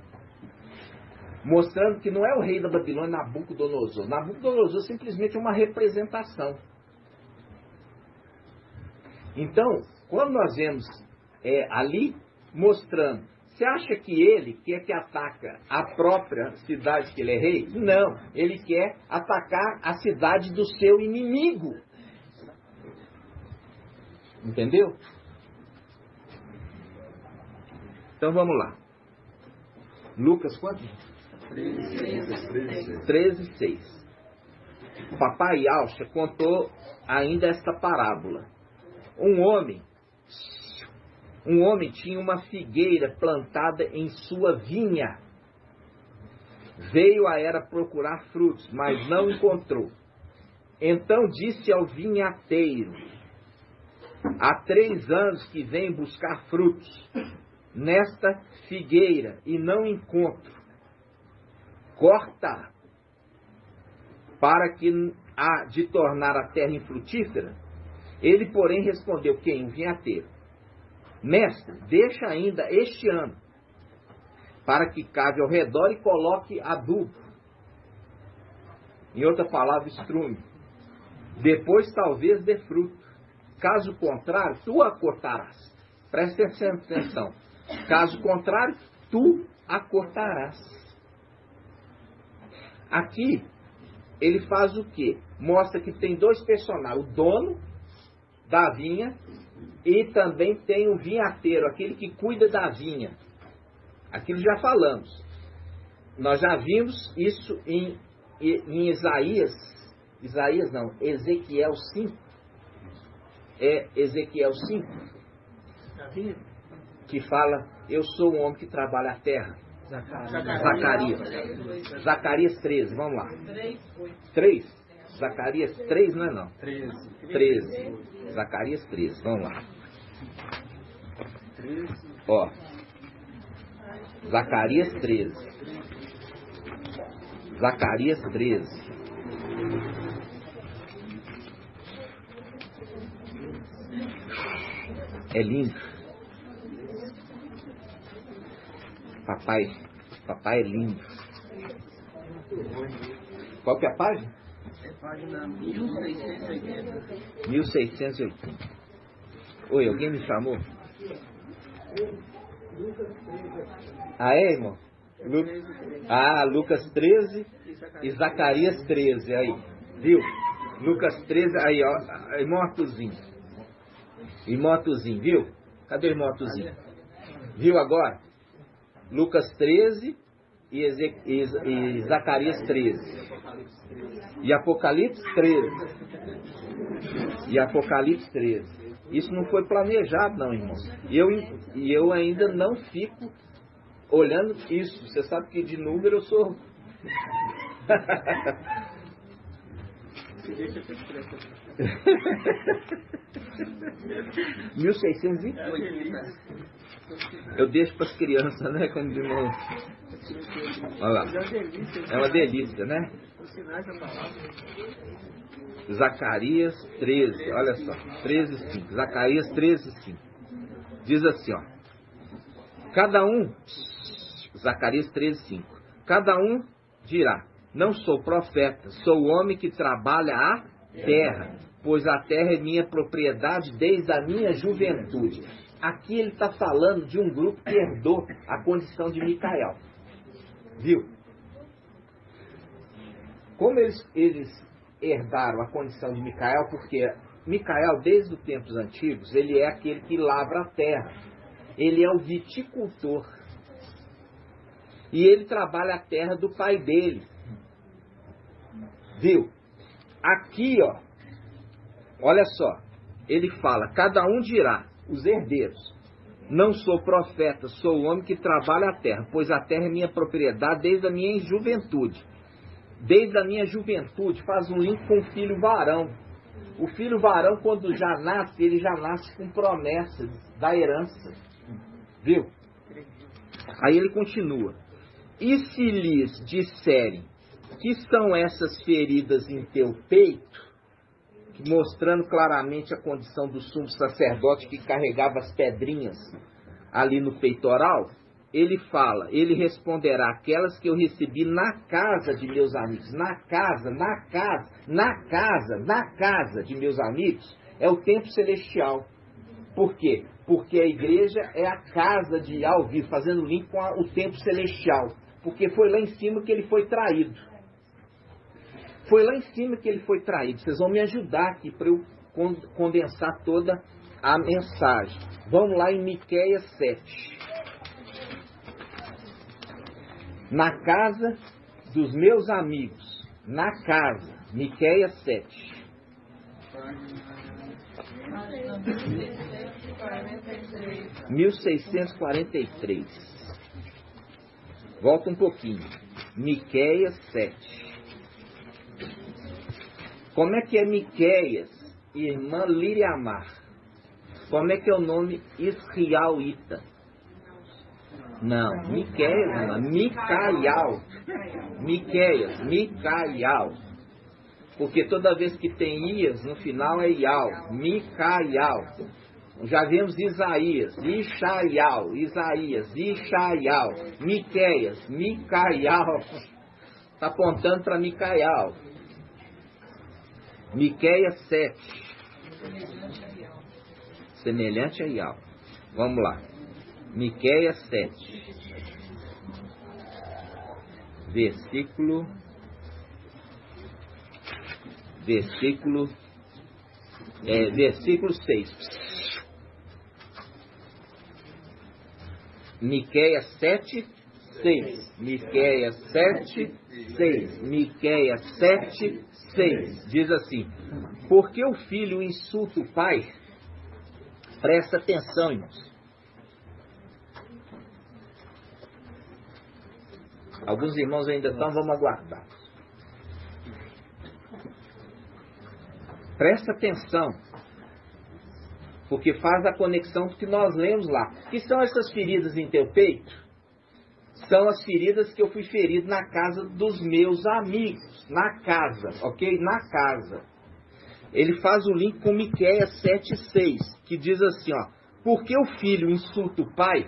Mostrando que não é o rei da Babilônia Nabucodonosor. Nabucodonosor simplesmente é uma representação. Então, quando nós vemos ali mostrando, você acha que ele quer que ataca a própria cidade que ele é rei? Não, ele quer atacar a cidade do seu inimigo. Entendeu? Então vamos lá. Lucas quanto? 13:6. Papai Alcha contou ainda esta parábola. Um homem tinha uma figueira plantada em sua vinha. Veio a era procurar frutos, mas não encontrou. Então disse ao vinhateiro: há 3 anos que venho buscar frutos nesta figueira e não encontro. Corta, para que há de tornar a terra infrutífera. Ele, porém, respondeu: quem? O vinhateiro. Mestre, deixa ainda este ano, para que cave ao redor e coloque adubo. Em outra palavra, estrume. Depois talvez dê fruto. Caso contrário, tu a cortarás. Presta atenção. Caso contrário, tu a cortarás. Aqui, ele faz o quê? Mostra que tem 2 personagens. O dono da vinha e também tem o vinhateiro, aquele que cuida da vinha. Aquilo já falamos. Nós já vimos isso em Ezequiel 5. É Ezequiel 5 que fala: eu sou um homem que trabalha a terra. Zacarias 13, vamos lá. 3. Zacarias 3 não é não? 13. Zacarias 13, vamos lá. Ó. Zacarias 13. Zacarias 13. É lindo. Papai é lindo. Qual que é a página? É página 1680. 1680. Oi, alguém me chamou? Ah, é, irmão? Lucas 13 e Zacarias 13, aí. Viu? Lucas 13, aí, ó. Irmão Artuzinho. Irmão Artuzinho, viu? Cadê o irmão Artuzinho? Viu agora? Lucas 13 e Zacarias 13. E Apocalipse 13. E Apocalipse 13. Isso não foi planejado, não, irmãos. E eu ainda não fico olhando isso. Você sabe que de número eu sou... 1620? Eu deixo para as crianças, né? Quando de novo. Olha lá. É uma delícia, né? Zacarias 13, olha só, 13:5. Zacarias 13:5. Diz assim, ó. Cada um, Zacarias 13:5. Cada um dirá: não sou profeta, sou homem que trabalha a terra, pois a terra é minha propriedade desde a minha juventude. Aqui ele está falando de um grupo que herdou a condição de Micael. Viu? Como eles herdaram a condição de Micael? Porque Micael, desde os tempos antigos, ele é aquele que lavra a terra. Ele é o viticultor. E ele trabalha a terra do pai dele. Viu? Aqui, ó, olha só, ele fala: cada um dirá, os herdeiros: não sou profeta, sou o homem que trabalha a terra, pois a terra é minha propriedade desde a minha juventude. Desde a minha juventude, faz um link com o filho varão. O filho varão, quando já nasce, ele já nasce com promessa da herança. Viu? Aí ele continua: e se lhes disserem que são essas feridas em teu peito, mostrando claramente a condição do sumo sacerdote que carregava as pedrinhas ali no peitoral, ele fala, ele responderá: aquelas que eu recebi na casa de meus amigos. Na casa de meus amigos é o templo celestial. Por quê? Porque a igreja é a casa de Alvi, fazendo link com o templo celestial. Porque foi lá em cima que ele foi traído. Foi lá em cima que ele foi traído. Vocês vão me ajudar aqui para eu condensar toda a mensagem. Vamos lá em Miqueias 7. Na casa dos meus amigos. Na casa. Miqueias 7. Quarenta 1643. Volta um pouquinho. Miqueias 7. Como é que é Miqueias, irmã Liriamar? Como é que é o nome Israelita? Não, Miqueias, irmã. Micaial. Miqueias, Micaial. Porque toda vez que tem Ias, no final é Ial. Micaial. Já vemos Isaías, Ishaial, Isaías, Ishaial, Miqueias, Micaial. Está apontando para Micaial. Miqueias 7. Semelhante a Ial. Vamos lá. Miqueias 7. Versículo 6. Miqueias 7, 6. Miqueias 7, 6. Miqueias 7, 6. Diz assim: porque o filho insulta o pai? Presta atenção, irmãos. Alguns irmãos ainda estão, vamos aguardar. Presta atenção. Porque faz a conexão que nós lemos lá. Que são essas feridas em teu peito? São as feridas que eu fui ferido na casa dos meus amigos. Na casa, ok? Na casa. Ele faz o link com Miqueias 7,6, que diz assim, ó: porque o filho insulta o pai,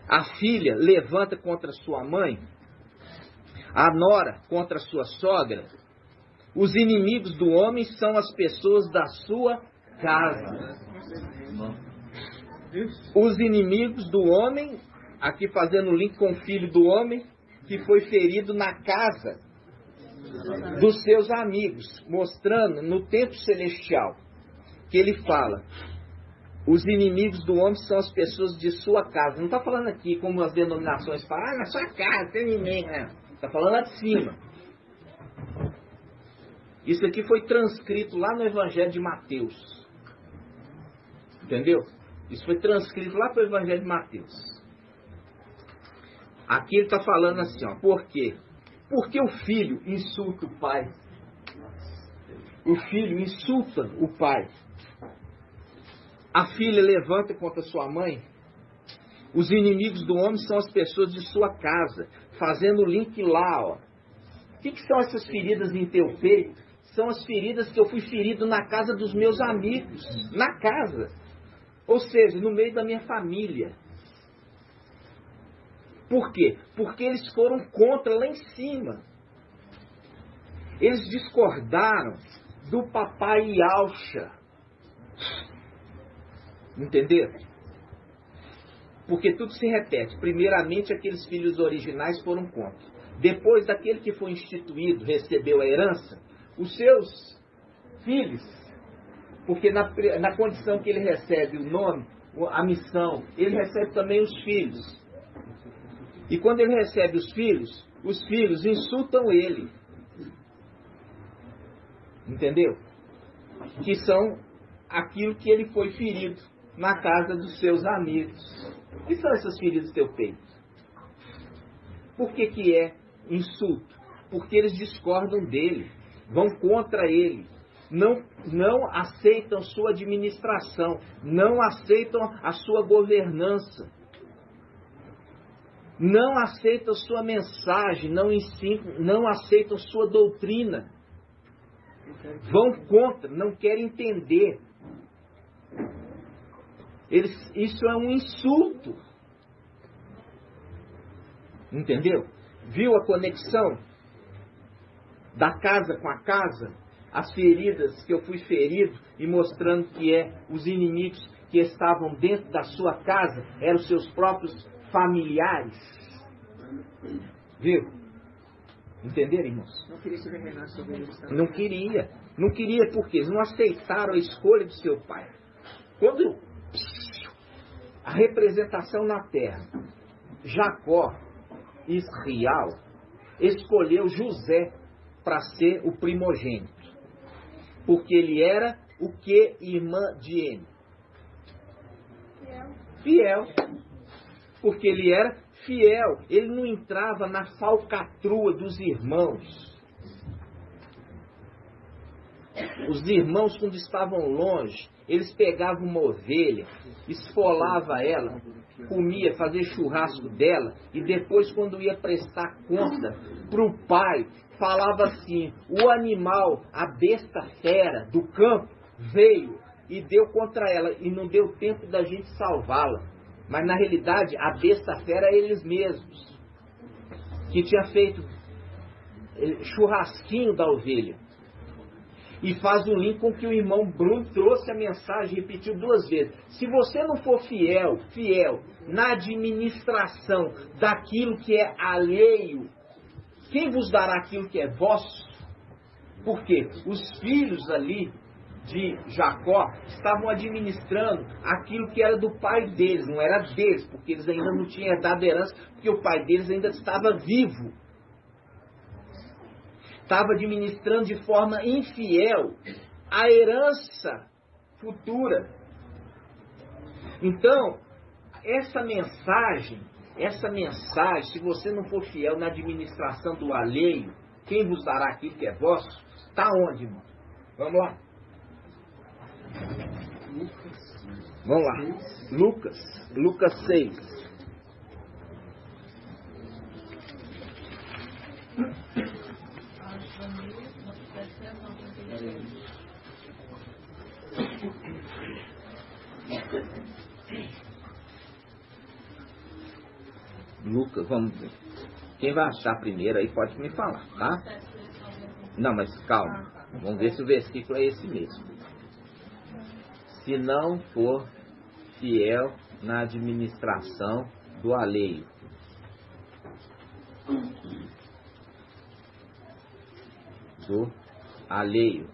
a filha levanta contra sua mãe, A nora contra a sua sogra. Os inimigos do homem são as pessoas da sua casa. Os inimigos do homem, aqui fazendo o link com o filho do homem, que foi ferido na casa dos seus amigos, mostrando no tempo celestial, que ele fala, os inimigos do homem são as pessoas de sua casa. Não está falando aqui como as denominações falam, na sua casa tem inimigo, né? Está falando lá de cima. Isso aqui foi transcrito lá no Evangelho de Mateus. Entendeu? Isso foi transcrito lá para o Evangelho de Mateus. Aqui ele está falando assim, ó, por quê? Porque o filho insulta o pai. O filho insulta o pai. A filha levanta contra sua mãe. Os inimigos do homem são as pessoas de sua casa. Fazendo o link lá, ó. O que são essas feridas em teu peito? São as feridas que eu fui ferido na casa dos meus amigos. Na casa. Ou seja, no meio da minha família. Por quê? Porque eles foram contra lá em cima. Eles discordaram do papai Yalcha. Entenderam? Porque tudo se repete. Primeiramente, aqueles filhos originais foram contra. Depois, daquele que foi instituído, recebeu a herança, os seus filhos, porque na condição que ele recebe o nome, a missão, ele recebe também os filhos. E quando ele recebe os filhos insultam ele. Entendeu? Que são aquilo que ele foi ferido na casa dos seus amigos. O que são essas feridas do teu peito? Por que é insulto? Porque eles discordam dele, vão contra ele, não aceitam sua administração, não aceitam a sua governança, não aceitam sua mensagem, não aceitam sua doutrina, vão contra, não querem entender. Isso é um insulto. Entendeu? Viu a conexão da casa com a casa? As feridas que eu fui ferido e mostrando que os inimigos que estavam dentro da sua casa eram os seus próprios familiares. Viu? Entenderam, irmãos? Não queria se revelar sobre eles. Não queria. Não queria porque eles não aceitaram a escolha do seu pai. Quando a representação na terra, Jacó, Israel, escolheu José para ser o primogênito. Porque ele era o que irmã de N? Fiel. Porque ele era fiel. Ele não entrava na falcatrua dos irmãos. Os irmãos, quando estavam longe, eles pegavam uma ovelha, esfolava ela, comia, fazia churrasco dela, e depois, quando ia prestar conta para o pai, falava assim: o animal, a besta fera do campo, veio e deu contra ela, e não deu tempo da gente salvá-la. Mas na realidade, a besta fera é eles mesmos, que tinha feito churrasquinho da ovelha. E faz um link com que o irmão Bruno trouxe a mensagem, repetiu 2 vezes. Se você não for fiel na administração daquilo que é alheio, quem vos dará aquilo que é vosso? Porque os filhos ali de Jacó estavam administrando aquilo que era do pai deles, não era deles, porque eles ainda não tinham herdado herança, porque o pai deles ainda estava vivo. Estava administrando de forma infiel a herança futura. Então, essa mensagem, se você não for fiel na administração do alheio, quem vos dará aquilo que é vosso? Está onde, irmão? Vamos lá. Vamos lá. Lucas 6. Lucas, vamos ver. Quem vai achar primeiro aí pode me falar, tá? Não, mas calma. Vamos ver se o versículo é esse mesmo. Se não for fiel na administração do alheio. Do alheio.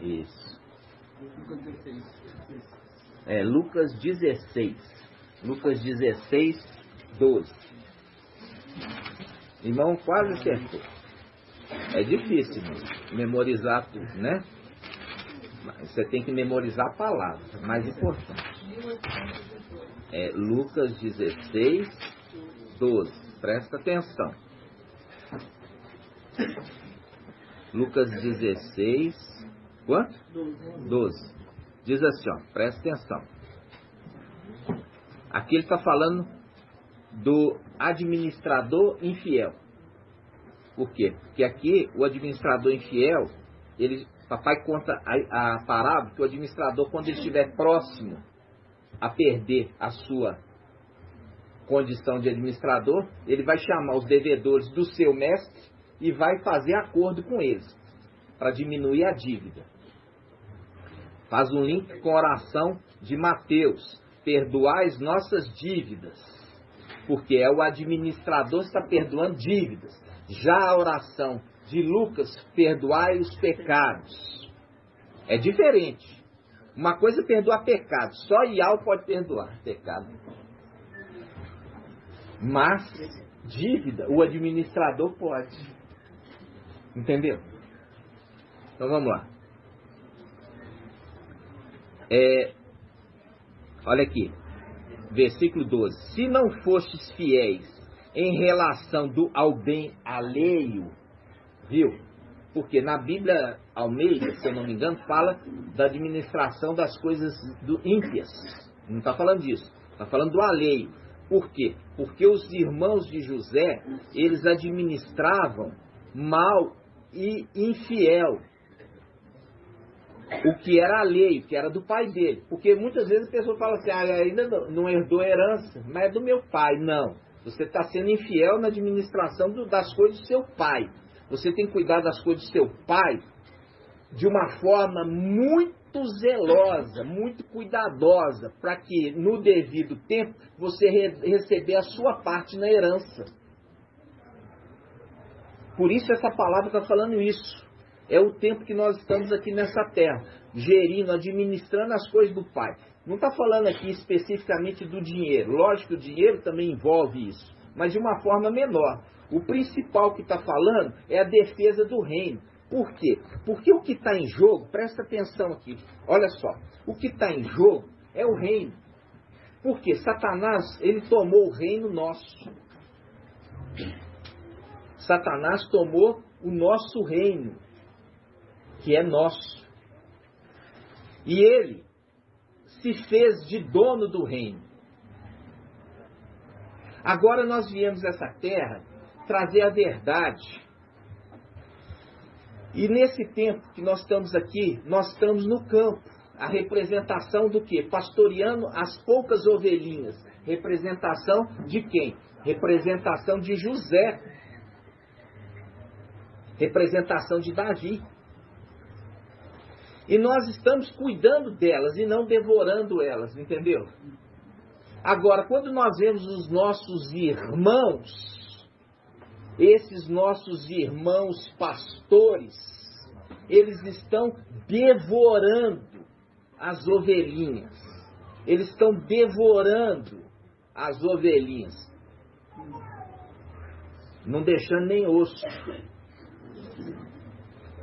Isso. É Lucas 16. Lucas 16, 12. Irmão, quase acertou. É difícil, irmão, memorizar tudo, né? Você tem que memorizar a palavra, mais importante. É Lucas 16, 12. Presta atenção. Lucas 16, quanto? 12. Diz assim, ó, presta atenção. Aqui ele está falando do administrador infiel. Por quê? Porque aqui o administrador infiel, papai conta a parábola que o administrador, quando ele estiver próximo a perder a sua condição de administrador, ele vai chamar os devedores do seu mestre e vai fazer acordo com eles para diminuir a dívida. Faz um link com a oração de Mateus: perdoai as nossas dívidas, porque é o administrador que está perdoando dívidas. Já a oração de Lucas: perdoai os pecados. É diferente. Uma coisa é perdoar pecado, só Iau pode perdoar pecado. Mas dívida, o administrador pode. Entendeu? Então vamos lá. Olha aqui, versículo 12. Se não fostes fiéis em relação ao bem alheio, viu? Porque na Bíblia Almeida, se eu não me engano, fala da administração das coisas ímpias. Não está falando disso, está falando do alheio. Por quê? Porque os irmãos de José, eles administravam mal e infiel o que era alheio, que era do pai dele. Porque muitas vezes a pessoa fala assim: ainda não herdou a herança, mas é do meu pai. Não, você está sendo infiel na administração das coisas do seu pai. Você tem que cuidar das coisas do seu pai de uma forma muito zelosa, muito cuidadosa, para que no devido tempo você receber a sua parte na herança. Por isso essa palavra está falando isso. É o tempo que nós estamos aqui nessa terra, gerindo, administrando as coisas do Pai. Não está falando aqui especificamente do dinheiro. Lógico que o dinheiro também envolve isso, mas de uma forma menor. O principal que está falando é a defesa do reino. Por quê? Porque o que está em jogo, presta atenção aqui, olha só, o que está em jogo é o reino. Porque Satanás, ele tomou o reino nosso. Satanás tomou o nosso reino, que é nosso. E ele se fez de dono do reino. Agora nós viemos a essa terra trazer a verdade. E nesse tempo que nós estamos aqui, nós estamos no campo. A representação do quê? Pastoreando as poucas ovelhinhas. Representação de quem? Representação de José. Representação de Davi. E nós estamos cuidando delas e não devorando elas, entendeu? Agora, quando nós vemos os nossos irmãos, esses nossos irmãos pastores, eles estão devorando as ovelhinhas. Eles estão devorando as ovelhinhas. Não deixando nem osso.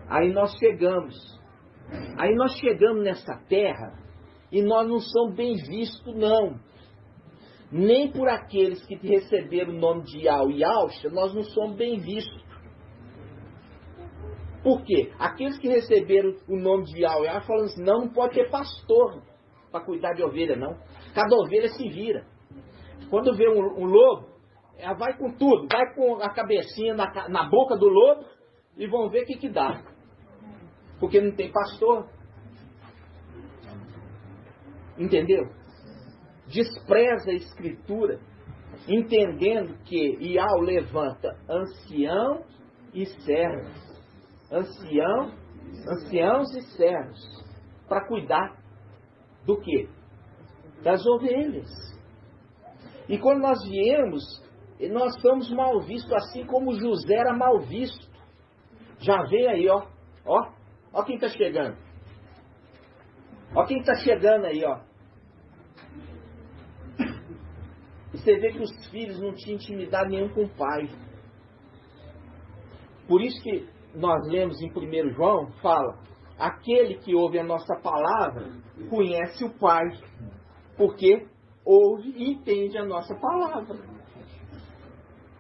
Aí nós chegamos nessa terra e nós não somos bem vistos, não. Nem por aqueles que receberam o nome de Iau e Yauxa, nós não somos bem vistos. Por quê? Aqueles que receberam o nome de Iau e Yauxa falam assim: não pode ter pastor para cuidar de ovelha, não. Cada ovelha se vira. Quando vê um lobo, ela vai com tudo, vai com a cabecinha na boca do lobo e vão ver o que dá. Porque não tem pastor. Entendeu? Despreza a Escritura. entendendo que Iau levanta ancião e servos. Anciãos e servos. Para cuidar do quê? Das ovelhas. E quando nós viemos, nós fomos mal vistos, assim como José era mal visto. Já vê aí, ó. Ó quem está chegando. Ó quem está chegando aí, ó. E você vê que os filhos não tinham intimidade nenhuma com o pai. Por isso que nós lemos em 1 João, fala, aquele que ouve a nossa palavra conhece o pai, porque ouve e entende a nossa palavra.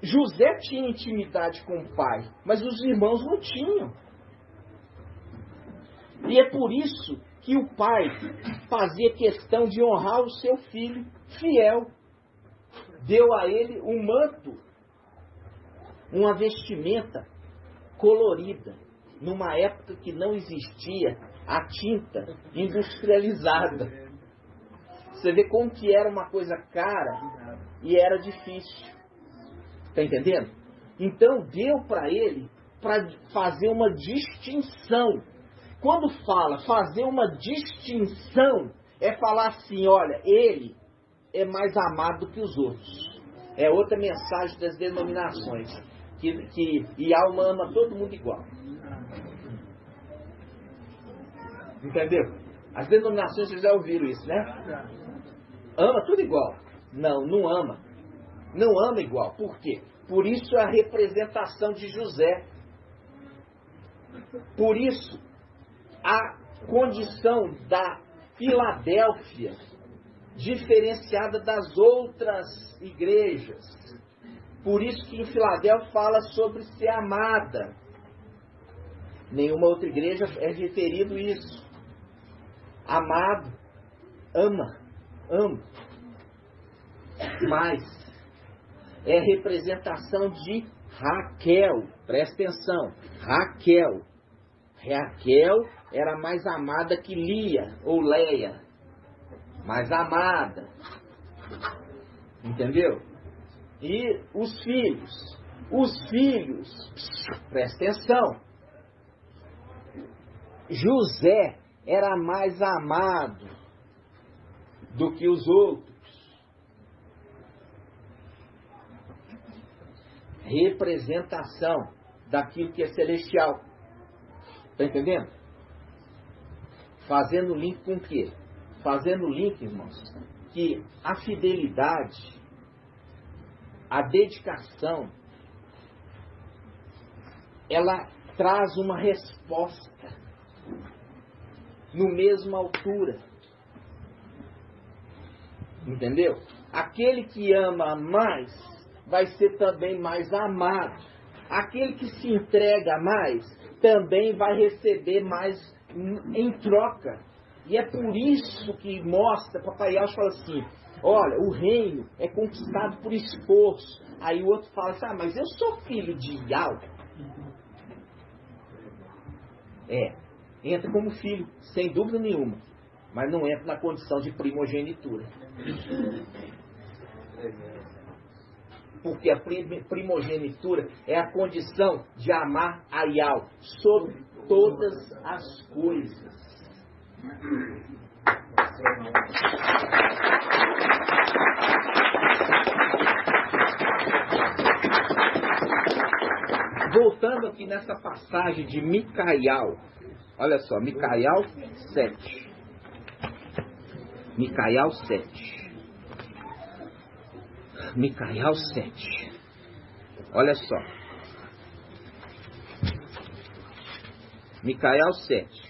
José tinha intimidade com o pai, mas os irmãos não tinham. E é por isso que o pai fazia questão de honrar o seu filho fiel. Deu a ele um manto, uma vestimenta colorida, numa época que não existia a tinta industrializada. Você vê como que era uma coisa cara e era difícil. Está entendendo? Então deu para ele para fazer uma distinção. Quando fala fazer uma distinção, é falar assim, olha, ele é mais amado do que os outros. É outra mensagem das denominações. Que Iau ama todo mundo igual. Entendeu? As denominações, vocês já ouviram isso, né? Ama tudo igual. Não ama. Não ama igual. Por quê? Por isso a representação de José. Por isso a condição da Filadélfia diferenciada das outras igrejas. Por isso que em Filadélfia fala sobre ser amada. Nenhuma outra igreja é referido isso. Amado, ama. Mas é representação de Raquel. Presta atenção. Raquel era mais amada que Lia ou Leia. Mais amada. Entendeu? E os filhos, presta atenção. José era mais amado do que os outros. Representação daquilo que é celestial. Está entendendo? Fazendo link com o quê? Fazendo link, irmãos, que a fidelidade, a dedicação, ela traz uma resposta no mesma altura. Entendeu? Aquele que ama mais vai ser também mais amado. Aquele que se entrega mais também vai receber mais em troca. E é por isso que mostra, Papai Yauch fala assim, olha, o reino é conquistado por esforço. Aí o outro fala assim, mas eu sou filho de Yau. Entra como filho, sem dúvida nenhuma. Mas não entra na condição de primogenitura. Porque a primogenitura é a condição de amar a Yau sobre todas as coisas. Voltando aqui nessa passagem de Micaial. Olha só, Micaial 7. Micaial 7. Micaial 7. Olha só. Micaial 7.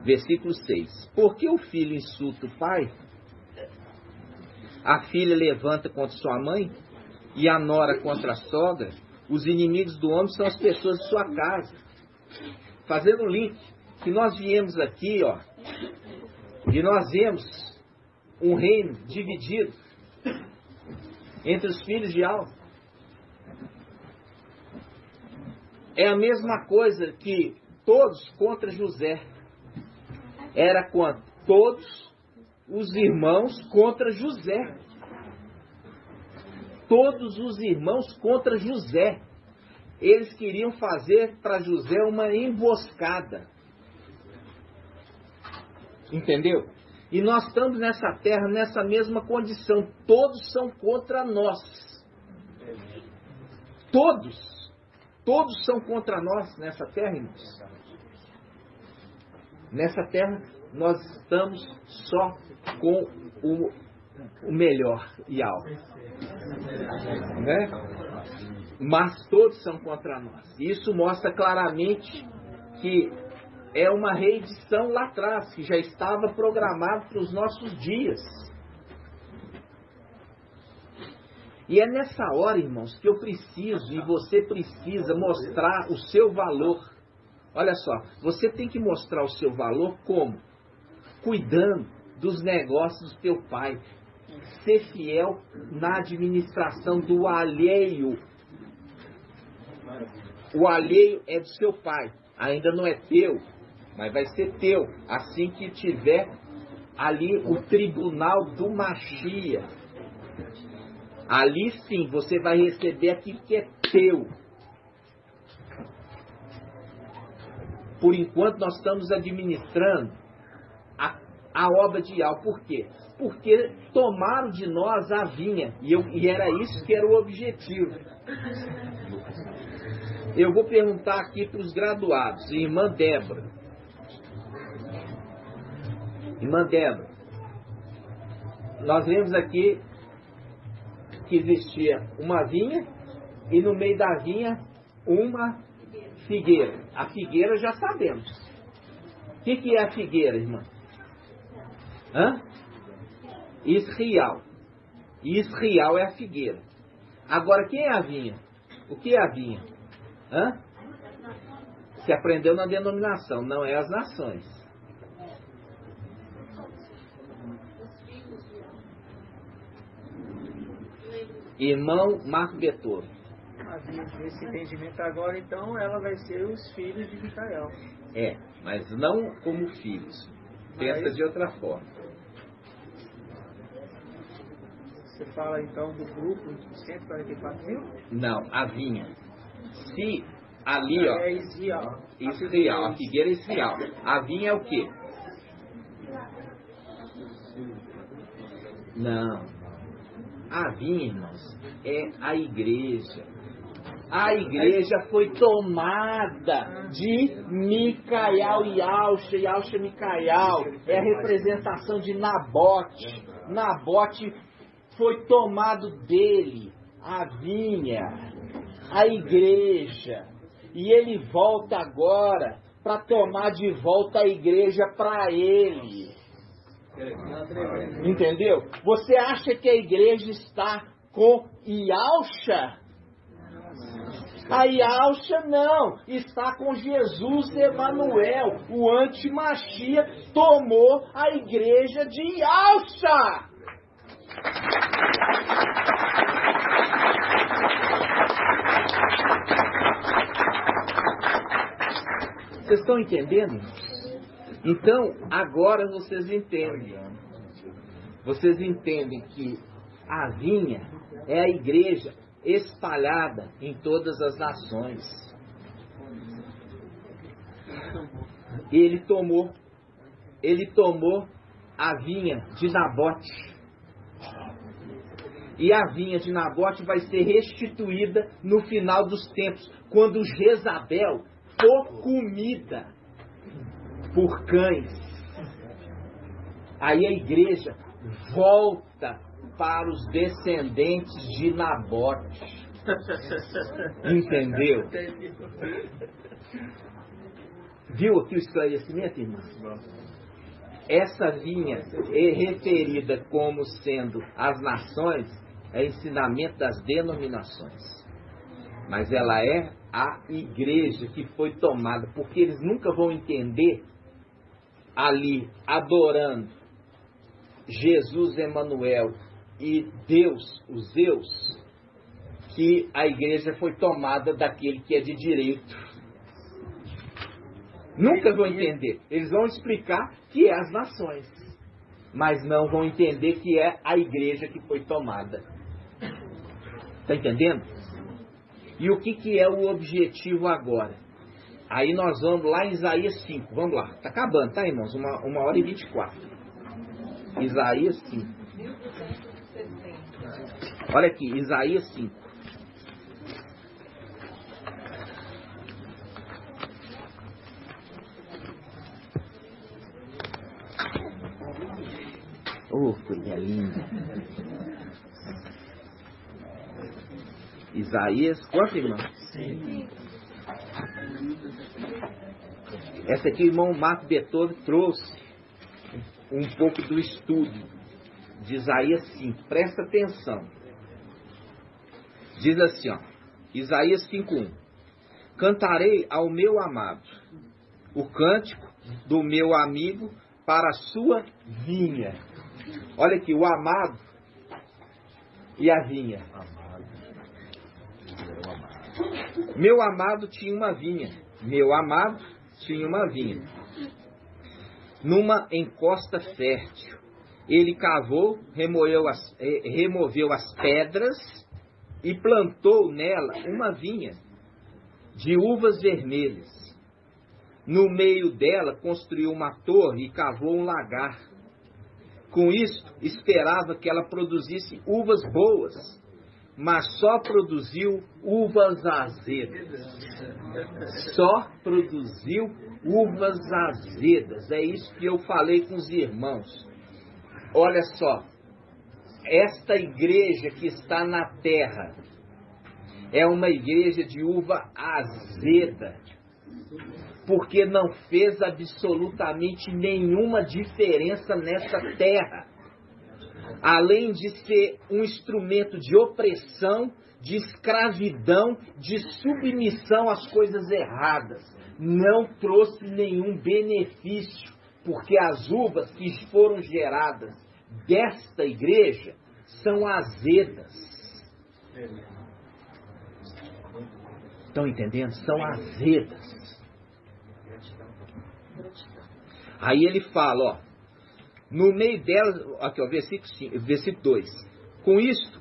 Versículo 6. Por que o filho insulta o pai? A filha levanta contra sua mãe? E a nora contra a sogra? Os inimigos do homem são as pessoas de sua casa. Fazendo um link, que nós viemos aqui, ó, e nós vemos um reino dividido entre os filhos de Yau. É a mesma coisa que todos contra José. Era quanto? Todos os irmãos contra José. Todos os irmãos contra José. Eles queriam fazer para José uma emboscada. Entendeu? E nós estamos nessa terra, nessa mesma condição. Todos são contra nós. Todos são contra nós nessa terra, irmãos. Nessa terra nós estamos só com o melhor e algo. Né? Mas todos são contra nós. Isso mostra claramente que é uma reedição lá atrás, que já estava programado para os nossos dias. E é nessa hora, irmãos, que eu preciso e você precisa mostrar o seu valor. Olha só, você tem que mostrar o seu valor como? Cuidando dos negócios do teu pai. Ser fiel na administração do alheio. O alheio é do seu pai. Ainda não é teu, mas vai ser teu. Assim que tiver ali o tribunal do Machia. Ali sim você vai receber aquilo que é teu. Por enquanto nós estamos administrando a obra de Al. Por quê? Porque tomaram de nós a vinha. E era isso que era o objetivo. Eu vou perguntar aqui para os graduados. Irmã Débora. Irmã Débora. Nós vemos aqui que existia uma vinha e no meio da vinha uma figueira. A figueira já sabemos. O que é a figueira, irmã? Israel. Israel é a figueira. Agora, quem é a vinha? O que é a vinha? Se aprendeu na denominação, não é as nações. Irmão Marco Betoro. Esse entendimento agora, então, ela vai ser os filhos de Micael. É, mas não como filhos. Pensa de outra forma. Você fala, então, do grupo de 144 mil? Não, a vinha. Se ali, ó... É Israel. Israel, a figueira é Israel. A vinha é o quê? Não. A vinha, irmãos, é a igreja. A igreja foi tomada de Micael e Alcha e Micael. É a representação de Nabote. Nabote foi tomado dele. A vinha, a igreja. E ele volta agora para tomar de volta a igreja para ele. Entendeu? Você acha que a igreja está com Yalcha? A Yalcha não, está com Jesus Emanuel. O antimachia tomou a igreja de Yalcha. Vocês estão entendendo? Então, agora vocês entendem. Vocês entendem que a vinha é a igreja espalhada em todas as nações. Ele tomou a vinha de Nabote. E a vinha de Nabote vai ser restituída no final dos tempos, quando Jezabel for comida por cães. Aí a igreja volta para os descendentes de Nabote. Entendeu? Viu aqui o esclarecimento, irmão? Essa vinha é referida como sendo as nações, é ensinamento das denominações. Mas ela é a igreja que foi tomada, porque eles nunca vão entender ali, adorando Jesus Emanuel e Deus, os Zeus, que a igreja foi tomada daquele que é de direito. Nunca vão entender. Eles vão explicar que é as nações, mas não vão entender que é a igreja que foi tomada. Está entendendo? E o que é o objetivo agora? Aí nós vamos lá em Isaías 5. Vamos lá. Está acabando, tá, irmãos? 1h24. Isaías 5. Olha aqui, Isaías 5. Oh, coisa linda. Isaías, quanto, irmão? Sim. Essa aqui o irmão Marco Beethoven trouxe um pouco do estudo de Isaías 5. Presta atenção. Diz assim, ó, Isaías 5:1. Cantarei ao meu amado o cântico do meu amigo para a sua vinha. Olha aqui, o amado e a vinha. Meu amado tinha uma vinha. Meu amado tinha uma vinha. Numa encosta fértil. Ele cavou, removeu as pedras e plantou nela uma vinha de uvas vermelhas. No meio dela construiu uma torre e cavou um lagar. Com isto, esperava que ela produzisse uvas boas, mas só produziu uvas azedas. Só produziu uvas azedas. É isso que eu falei com os irmãos. Olha só, esta igreja que está na terra é uma igreja de uva azeda, porque não fez absolutamente nenhuma diferença nessa terra, além de ser um instrumento de opressão, de escravidão, de submissão às coisas erradas. Não trouxe nenhum benefício, porque as uvas que foram geradas desta igreja são azedas. Estão entendendo? São azedas. Aí ele fala, ó, no meio delas, aqui ó, versículo 2. Com isto,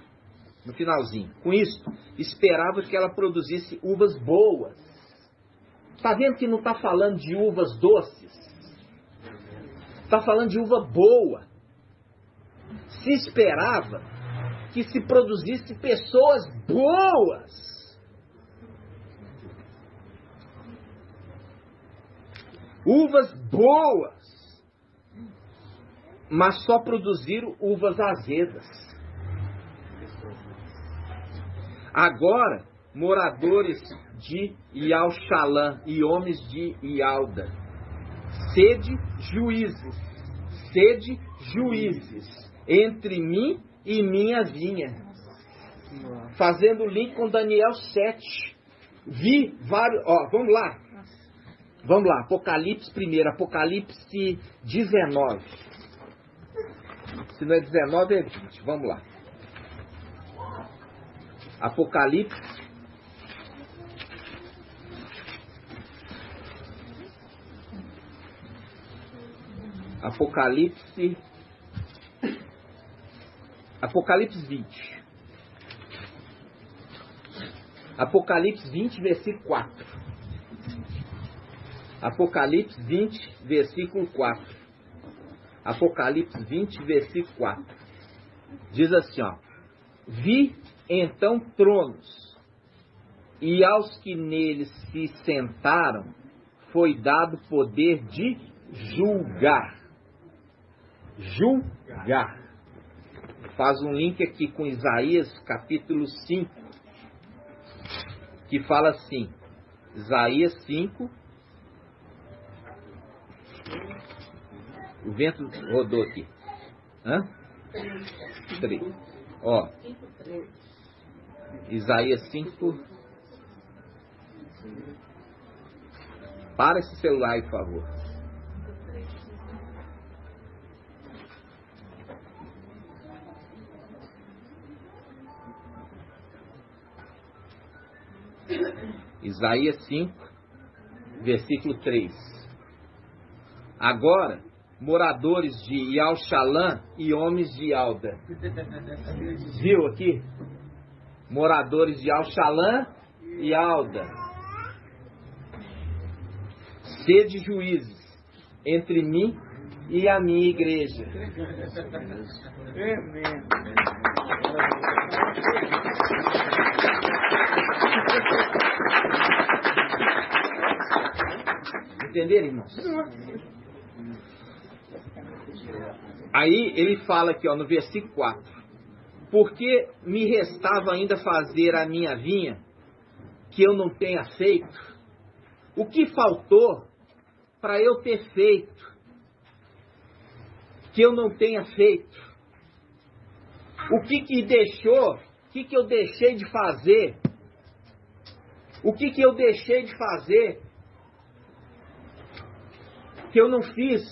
no finalzinho, com isto, esperava que ela produzisse uvas boas. Está vendo que não está falando de uvas doces? Está falando de uva boa. Se esperava que se produzisse pessoas boas. Uvas boas, mas só produziram uvas azedas. Agora, moradores de Ial-Shalã e homens de Ialda, sede juízes entre mim e minha vinha. Fazendo link com Daniel 7. Vi vários, ó, vamos lá, Apocalipse primeiro, Apocalipse 19. Se não é 19, é 20. Vamos lá. Apocalipse. Apocalipse 20. Apocalipse 20, versículo 4. Apocalipse 20, versículo 4. Apocalipse 20, versículo 4. Diz assim, ó. Vi então tronos, e aos que neles se sentaram foi dado poder de julgar. Julgar. Faz um link aqui com Isaías capítulo 5, que fala assim, Isaías 5, o vento rodou aqui. 3. Ó. Isaías 5. Para esse celular aí, por favor. Isaías 5, versículo 3. Agora, moradores de Yalxalã e homens de Alda. Viu aqui? Moradores de Yalxalã e Alda. Sede juízes entre mim e a minha igreja. Entenderam, irmãos? Aí ele fala aqui, ó, no versículo 4. Porque me restava ainda fazer a minha vinha, que eu não tenha feito. O que faltou para eu ter feito, que eu não tenha feito? O que deixou? O que eu deixei de fazer? O que eu deixei de fazer que eu não fiz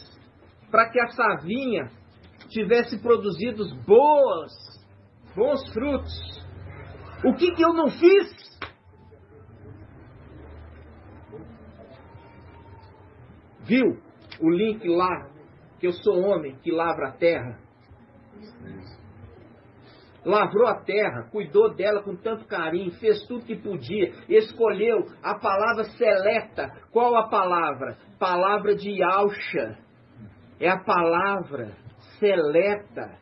para que essa vinha tivesse produzido bons frutos? O que eu não fiz? Viu o link lá, que eu sou homem que lavra a terra? Lavrou a terra, cuidou dela com tanto carinho, fez tudo que podia, escolheu a palavra seleta. Qual a palavra? Palavra de Yalxa. É a palavra seleta.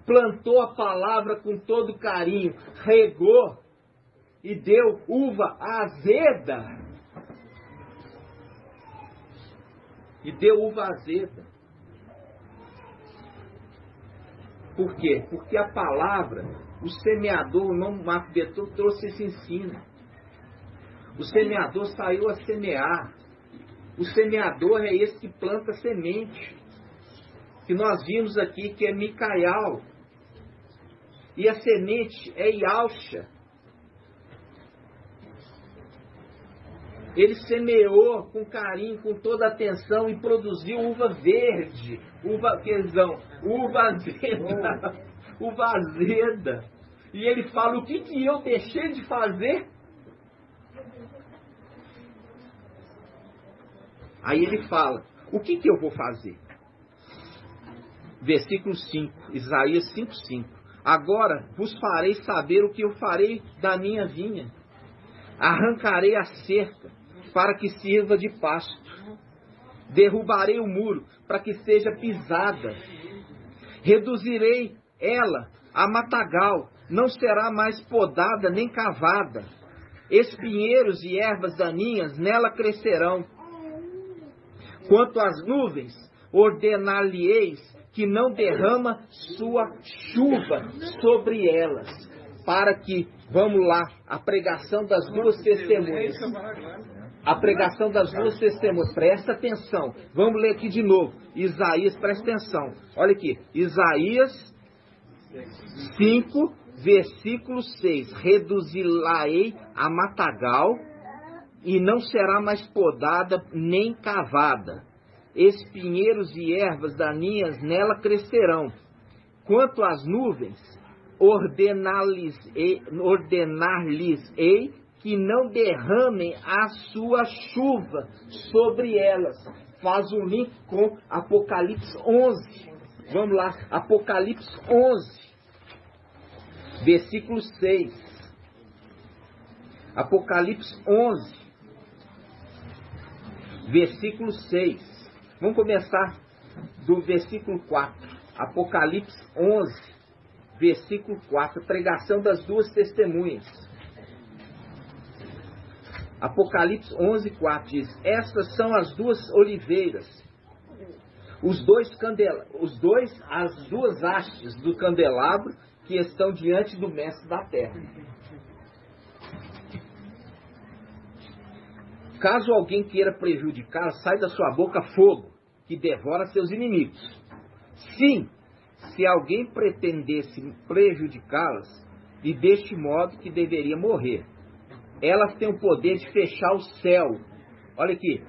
Plantou a palavra com todo carinho, regou e deu uva azeda. E deu uva azeda. Por quê? Porque a palavra, o semeador, o irmão Marco Beton trouxe esse ensino. O semeador saiu a semear. O semeador é esse que planta semente. Que nós vimos aqui que é Micael. E a semente é Yalxa. Ele semeou com carinho, com toda a atenção e produziu uva verde, uva azeda, uva azeda. E ele fala, o que eu deixei de fazer? Aí ele fala, o que eu vou fazer? Versículo 5, Isaías 5:5. Agora vos farei saber o que eu farei da minha vinha. Arrancarei a cerca para que sirva de pasto. Derrubarei o muro para que seja pisada. Reduzirei ela a matagal, não será mais podada nem cavada. Espinheiros e ervas daninhas nela crescerão. Quanto às nuvens, ordenar-lhe-eis que não derrama sua chuva sobre elas. Para que, vamos lá, a pregação das duas testemunhas. A pregação das duas testemunhas, presta atenção. Vamos ler aqui de novo. Isaías, presta atenção. Olha aqui, Isaías 5, versículo 6. Reduzir-la-ei a matagal, e não será mais podada nem cavada. Espinheiros e ervas daninhas nela crescerão. Quanto às nuvens, ordenar-lhes-ei que não derramem a sua chuva sobre elas. Faz um link com Apocalipse 11. Vamos lá, Apocalipse 11, versículo 6. Apocalipse 11, versículo 6. Vamos começar do versículo 4. Apocalipse 11, versículo 4. Pregação das duas testemunhas. Apocalipse 11, 4 diz: estas são as duas oliveiras, as duas hastes do candelabro que estão diante do mestre da terra. Caso alguém queira prejudicar, sai da sua boca fogo, que devora seus inimigos. Sim, se alguém pretendesse prejudicá-las, e deste modo que deveria morrer. Elas têm o poder de fechar o céu. Olha aqui,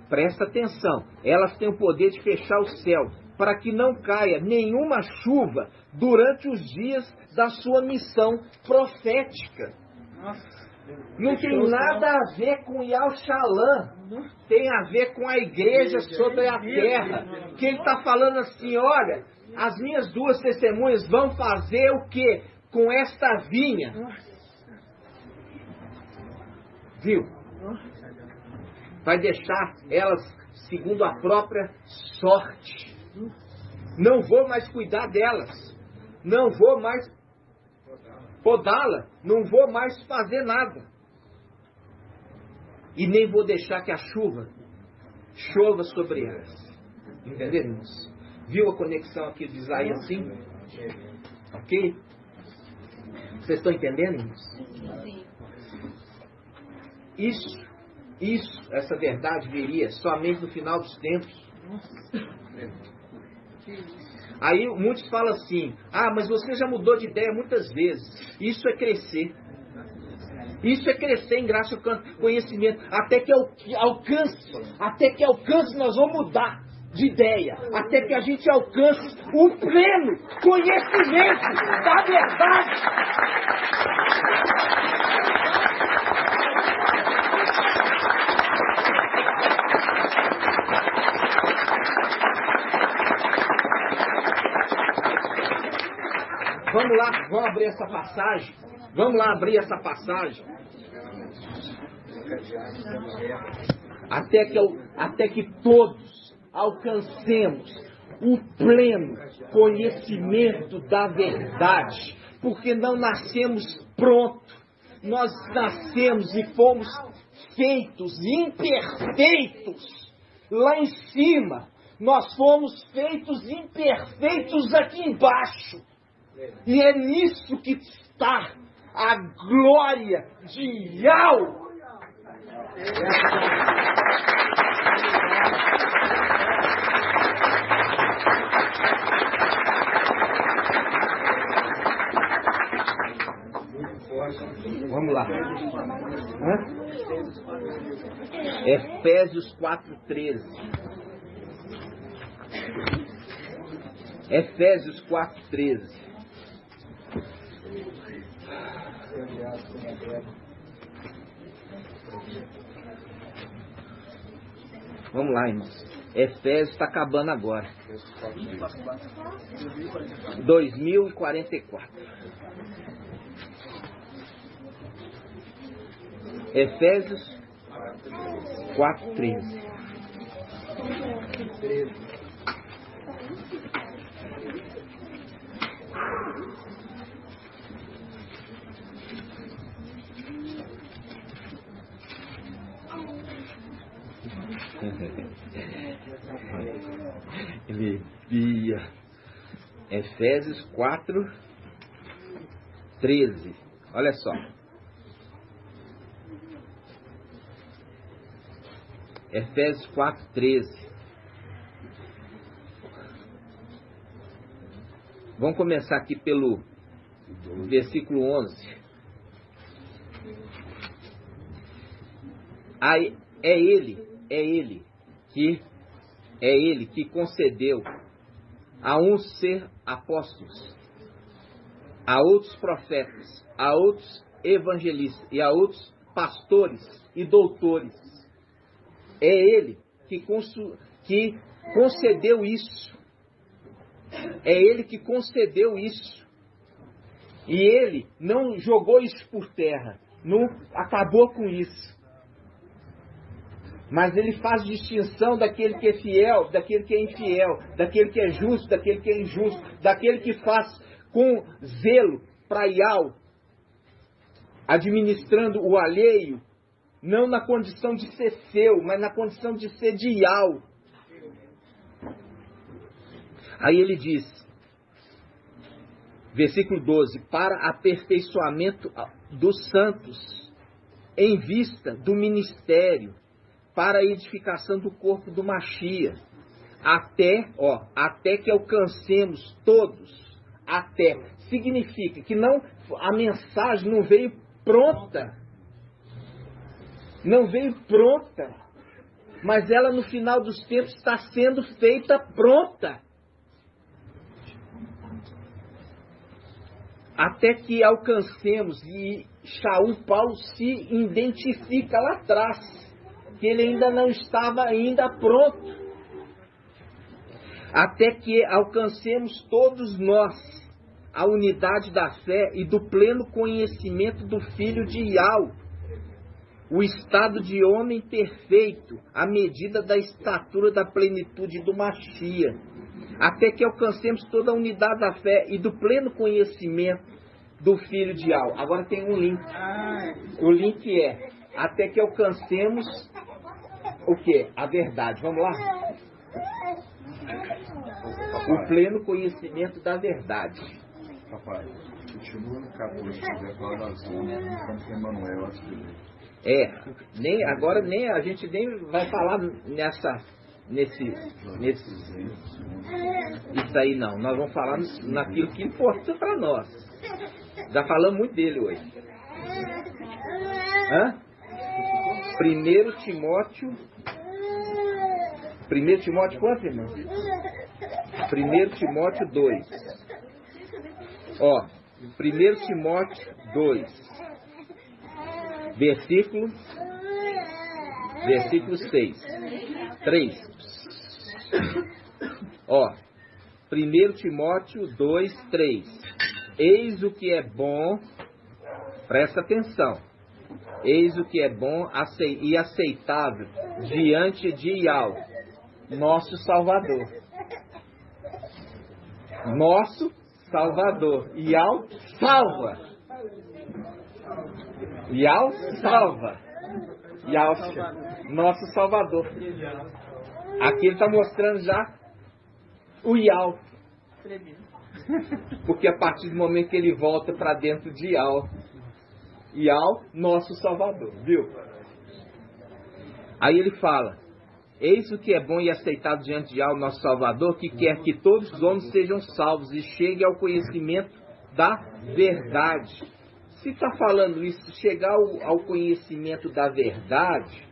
presta atenção. Elas têm o poder de fechar o céu, para que não caia nenhuma chuva durante os dias da sua missão profética. Não tem nada a ver com Yahushalã. Tem a ver com a igreja sobre a terra. Que ele está falando assim, olha, as minhas duas testemunhas vão fazer o quê? Com esta vinha. Viu? Vai deixar elas segundo a própria sorte. Não vou mais cuidar delas. Não vou mais podá-la. Não vou mais fazer nada. E nem vou deixar que a chuva chova sobre elas. Entenderam isso? Viu a conexão aqui de Isaías 5? Ok? Vocês estão entendendo isso? Essa verdade viria somente no final dos tempos. Aí muitos falam assim, mas você já mudou de ideia muitas vezes. Isso é crescer. Isso é crescer em graça e conhecimento. Até que alcance nós vamos mudar de ideia. Até que a gente alcance o pleno conhecimento da verdade. Vamos lá, vamos abrir essa passagem. Vamos lá abrir essa passagem. Até que todos alcancemos o pleno conhecimento da verdade. Porque não nascemos prontos. Nós nascemos e fomos feitos imperfeitos lá em cima. Nós fomos feitos imperfeitos aqui embaixo. E é nisso que está a glória de Yahweh. Vamos lá. Efésios 4:13. Efésios 4:13. Vamos lá, irmãos. Efésios está acabando agora. 2044. Efésios 4:13. Ele via Efésios 4:13. Olha só. Efésios 4:13. Vamos começar aqui pelo versículo 11. Aí, é ele que concedeu a uns ser apóstolos, a outros profetas, a outros evangelistas e a outros pastores e doutores. É ele que concedeu isso. É ele que concedeu isso. E ele não jogou isso por terra, não acabou com isso. Mas ele faz distinção daquele que é fiel, daquele que é infiel, daquele que é justo, daquele que é injusto, daquele que faz com zelo para Yahweh, administrando o alheio, não na condição de ser seu, mas na condição de ser de Yahweh. Aí ele diz, versículo 12, para aperfeiçoamento dos santos, em vista do ministério, para a edificação do corpo do Mashiach, até que alcancemos todos, significa que a mensagem não veio pronta, mas ela no final dos tempos está sendo feita pronta. até que alcancemos, e Paulo se identifica lá atrás, que ele ainda não estava ainda pronto, até que alcancemos todos nós a unidade da fé e do pleno conhecimento do Filho de Yahweh, o estado de homem perfeito, à medida da estatura da plenitude do Mashiach, até que alcancemos toda a unidade da fé e do pleno conhecimento do Filho de Yahweh. Agora tem um link. O link é até que alcancemos o quê? A verdade. Vamos lá? O pleno conhecimento da verdade. Papai, continua no 14, se quiser falar da zona, enquanto que Emanuel acho que... Agora a gente nem vai falar nesse isso aí não. Nós vamos falar naquilo que importa para nós. Já falamos muito dele hoje. 1 Timóteo quanto, irmão? 1 Timóteo 2. 1 Timóteo 2. Versículo 6. 3. 1 Timóteo 2, 3. Eis o que é bom, presta atenção, eis o que é bom e aceitável diante de Yahweh, nosso Salvador. Nosso Salvador. Yahweh salva. Yahweh salva. Yahweh, nosso Salvador. Aqui ele está mostrando já o Yahweh. Porque a partir do momento que ele volta para dentro de Yahweh, nosso Salvador, viu? Aí ele fala: eis o que é bom e aceitável diante de Yahweh, nosso Salvador, que quer que todos os homens sejam salvos e cheguem ao conhecimento da verdade. Se está falando isso, chegar ao conhecimento da verdade,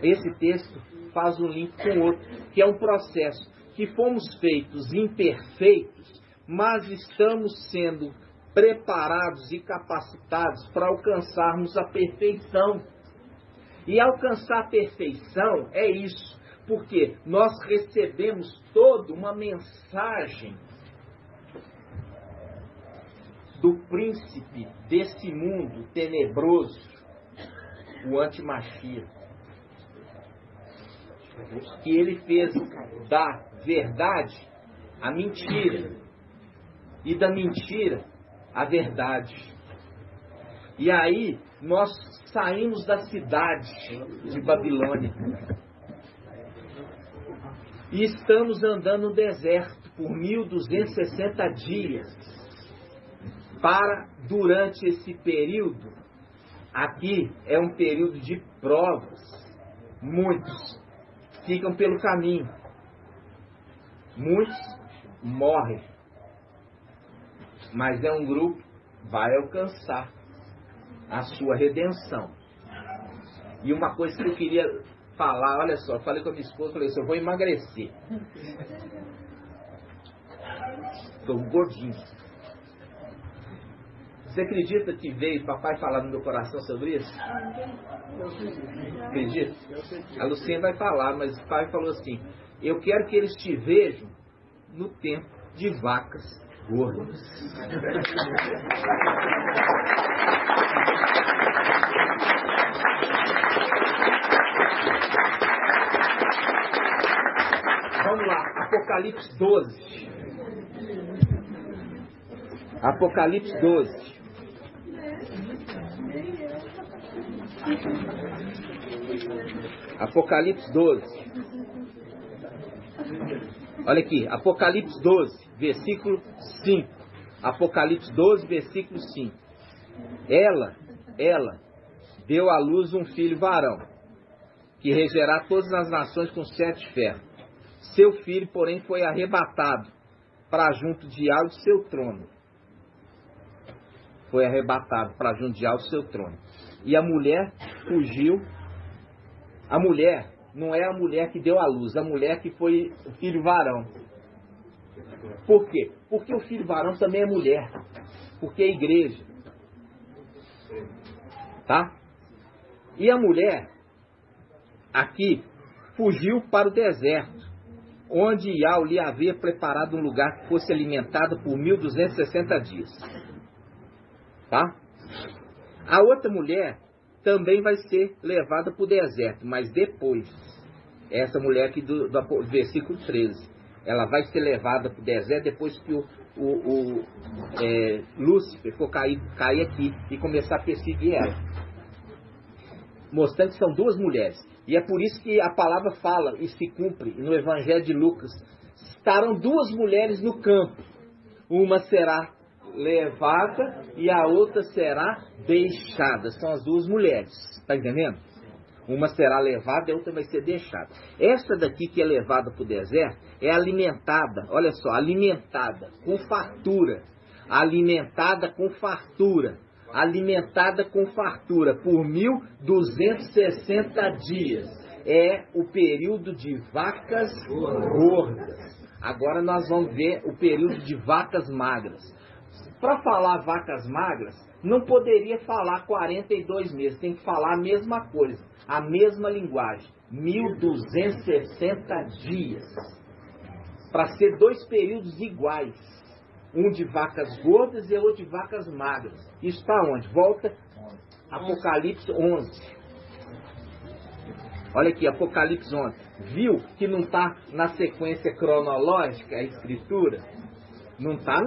esse texto faz um link com o outro, que é um processo que fomos feitos imperfeitos, mas estamos sendo preparados e capacitados para alcançarmos a perfeição. E alcançar a perfeição é isso, porque nós recebemos toda uma mensagem do príncipe desse mundo tenebroso, o anti-Mashiach, que ele fez da verdade a mentira e da mentira a verdade. E aí nós saímos da cidade de Babilônia e estamos andando no deserto por 1260 dias. Durante esse período, aqui é um período de provas. Muitos ficam pelo caminho, muitos morrem, mas é um grupo que vai alcançar a sua redenção. E uma coisa que eu queria falar, olha só, eu falei com a minha esposa, falei assim: eu vou emagrecer, estou gordinho. Você acredita que veio papai falar no meu coração sobre isso? Acredita? A Lucinha vai falar, mas o pai falou assim: eu quero que eles te vejam no tempo de vacas gordas. Vamos lá, Apocalipse 12. Apocalipse 12. Apocalipse 12. Olha aqui, Apocalipse 12, versículo 5. Apocalipse 12, versículo 5. Ela deu à luz um filho varão, que regerá todas as nações com 7 ferros. Seu filho, porém, foi arrebatado para junto de Yahweh do seu trono. Foi arrebatado para junto de Yahweh do seu trono. E a mulher fugiu. A mulher não é a mulher que deu à luz, a mulher que foi o filho varão. Por quê? Porque o filho varão também é mulher. porque é igreja. Tá? E a mulher, aqui, fugiu para o deserto, onde Yahweh lhe havia preparado um lugar que fosse alimentado por 1260 dias. Tá? A outra mulher também vai ser levada para o deserto, mas depois. Essa mulher aqui do versículo 13. Ela vai ser levada para o deserto depois que Lúcifer for cair aqui e começar a perseguir ela. Mostrando que são duas mulheres. E é por isso que a palavra fala e se cumpre no Evangelho de Lucas. Estarão duas mulheres no campo. Uma será levada e a outra será deixada. São as duas mulheres. Está entendendo? Uma será levada e a outra vai ser deixada. Essa daqui que é levada para o deserto é alimentada, olha só, alimentada com fartura. Alimentada com fartura. Alimentada com fartura por 1260 dias. É o período de vacas gordas. Agora nós vamos ver o período de vacas magras. Para falar vacas magras, não poderia falar 42 meses, tem que falar a mesma coisa, a mesma linguagem, 1260 dias. Para ser dois períodos iguais, um de vacas gordas e outro de vacas magras. Isso está onde? Volta Apocalipse 11. Olha aqui, Apocalipse 11. Viu que não está na sequência cronológica a escritura? Não está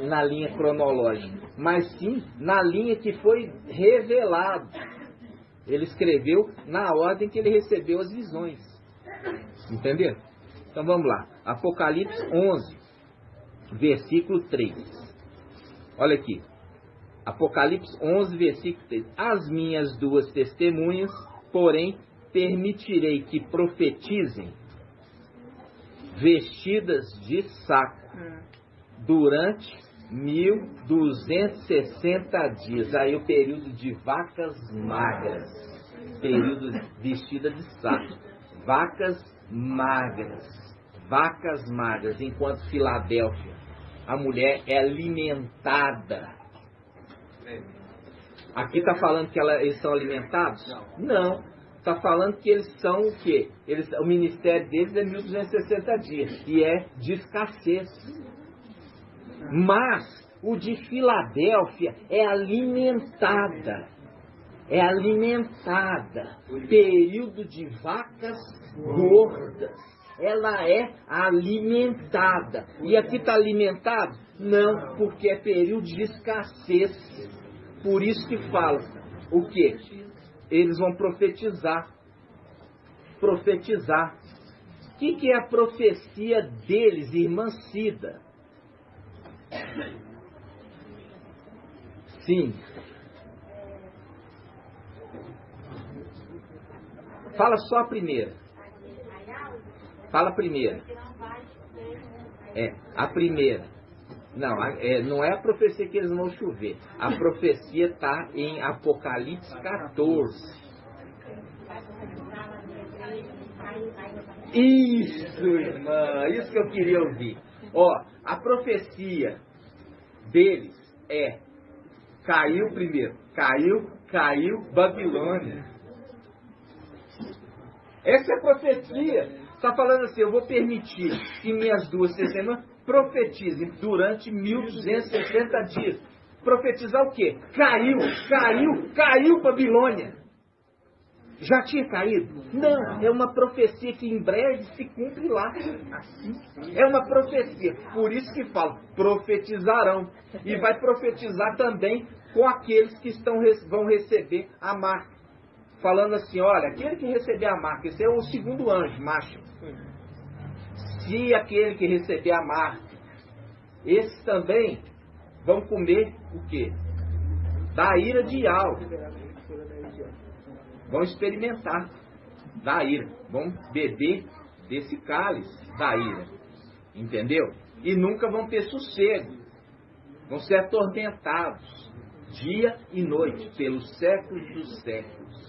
na linha cronológica, mas sim na linha que foi revelado. Ele escreveu na ordem que ele recebeu as visões. Entendeu? Então vamos lá. Apocalipse 11, versículo 3. Olha aqui. Apocalipse 11, versículo 3. As minhas duas testemunhas, porém, permitirei que profetizem vestidas de saco durante 1260 dias. Aí o período de vacas magras. Período vestida de saco. Vacas magras. Vacas magras. Enquanto Filadélfia, a mulher é alimentada. Aqui está falando que eles são alimentados? Não. Está falando que eles são o quê? O ministério deles é 1260 dias. E é de escassez. Mas o de Filadélfia é alimentada. É alimentada. Período de vacas gordas. Ela é alimentada. E aqui está alimentado? Não, porque é período de escassez. Por isso que fala o quê? Eles vão profetizar. Profetizar. O que é a profecia deles, irmã Cida? Sim. Fala só a primeira. Fala a primeira. A primeira. Não, não é a profecia que eles vão chover. A profecia está em Apocalipse 14. Isso, irmã, isso que eu queria ouvir. Ó, a profecia deles é: caiu primeiro, caiu Babilônia. Essa é a profecia. Está falando assim: eu vou permitir que minhas duas testemunhas profetizem durante 1260 dias. Profetizar o quê? Caiu Babilônia. Já tinha caído? Não, é uma profecia que em breve se cumpre lá. Assim. É uma profecia. Por isso que fala, profetizarão. E vai profetizar também com aqueles que vão receber a marca. Falando assim, olha, aquele que receber a marca, esse é o segundo anjo, macho. Se aquele que receber a marca, esses também vão comer o quê? Da ira de Yahweh. Vão experimentar da ira. Vão beber desse cálice da ira. Entendeu? E nunca vão ter sossego. Vão ser atormentados dia e noite pelos séculos dos séculos.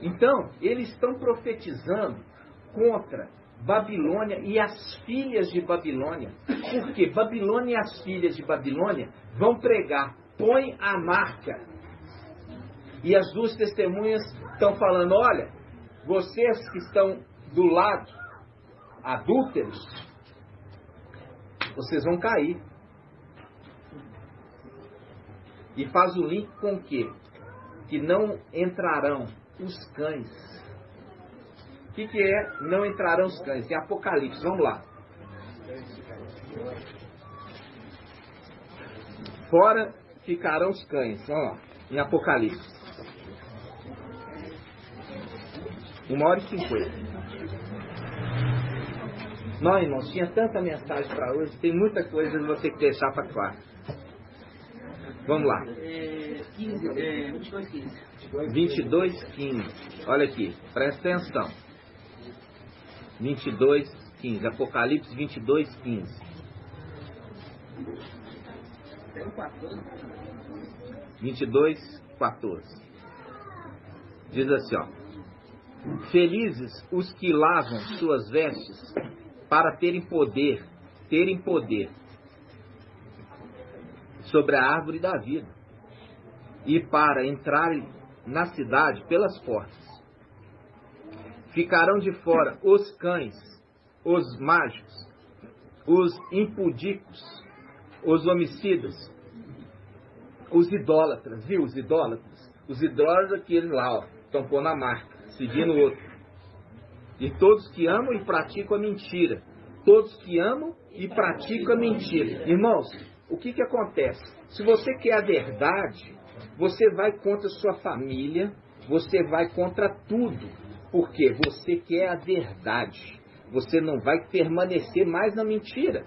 Então, eles estão profetizando contra Babilônia e as filhas de Babilônia. Porque Babilônia e as filhas de Babilônia vão pregar, põe a marca. E as duas testemunhas estão falando, olha, vocês que estão do lado, adúlteros, vocês vão cair. E faz o link com o quê? Que não entrarão os cães. O que é não entrarão os cães? É Apocalipse, vamos lá. Fora ficarão os cães, vamos lá, em Apocalipse. 1h50. Não, irmãos, tinha tanta mensagem para hoje, tem muita coisa que eu vou ter que deixar para quarta. Vamos lá. 22:15. Olha aqui, presta atenção. 22:15. Apocalipse 22:15. 22:14. Diz assim, ó. Felizes os que lavam suas vestes para terem poder sobre a árvore da vida e para entrarem na cidade pelas portas. Ficarão de fora os cães, os mágicos, os impudicos, os homicidas, os idólatras, viu? Os idólatras aqueles lá, ó, estão pondo a marca, seguindo o outro. E todos que amam e praticam a mentira. Todos que amam e praticam a mentira. Irmãos, o que acontece? Se você quer a verdade, você vai contra a sua família, você vai contra tudo. Porque você quer a verdade. Você não vai permanecer mais na mentira.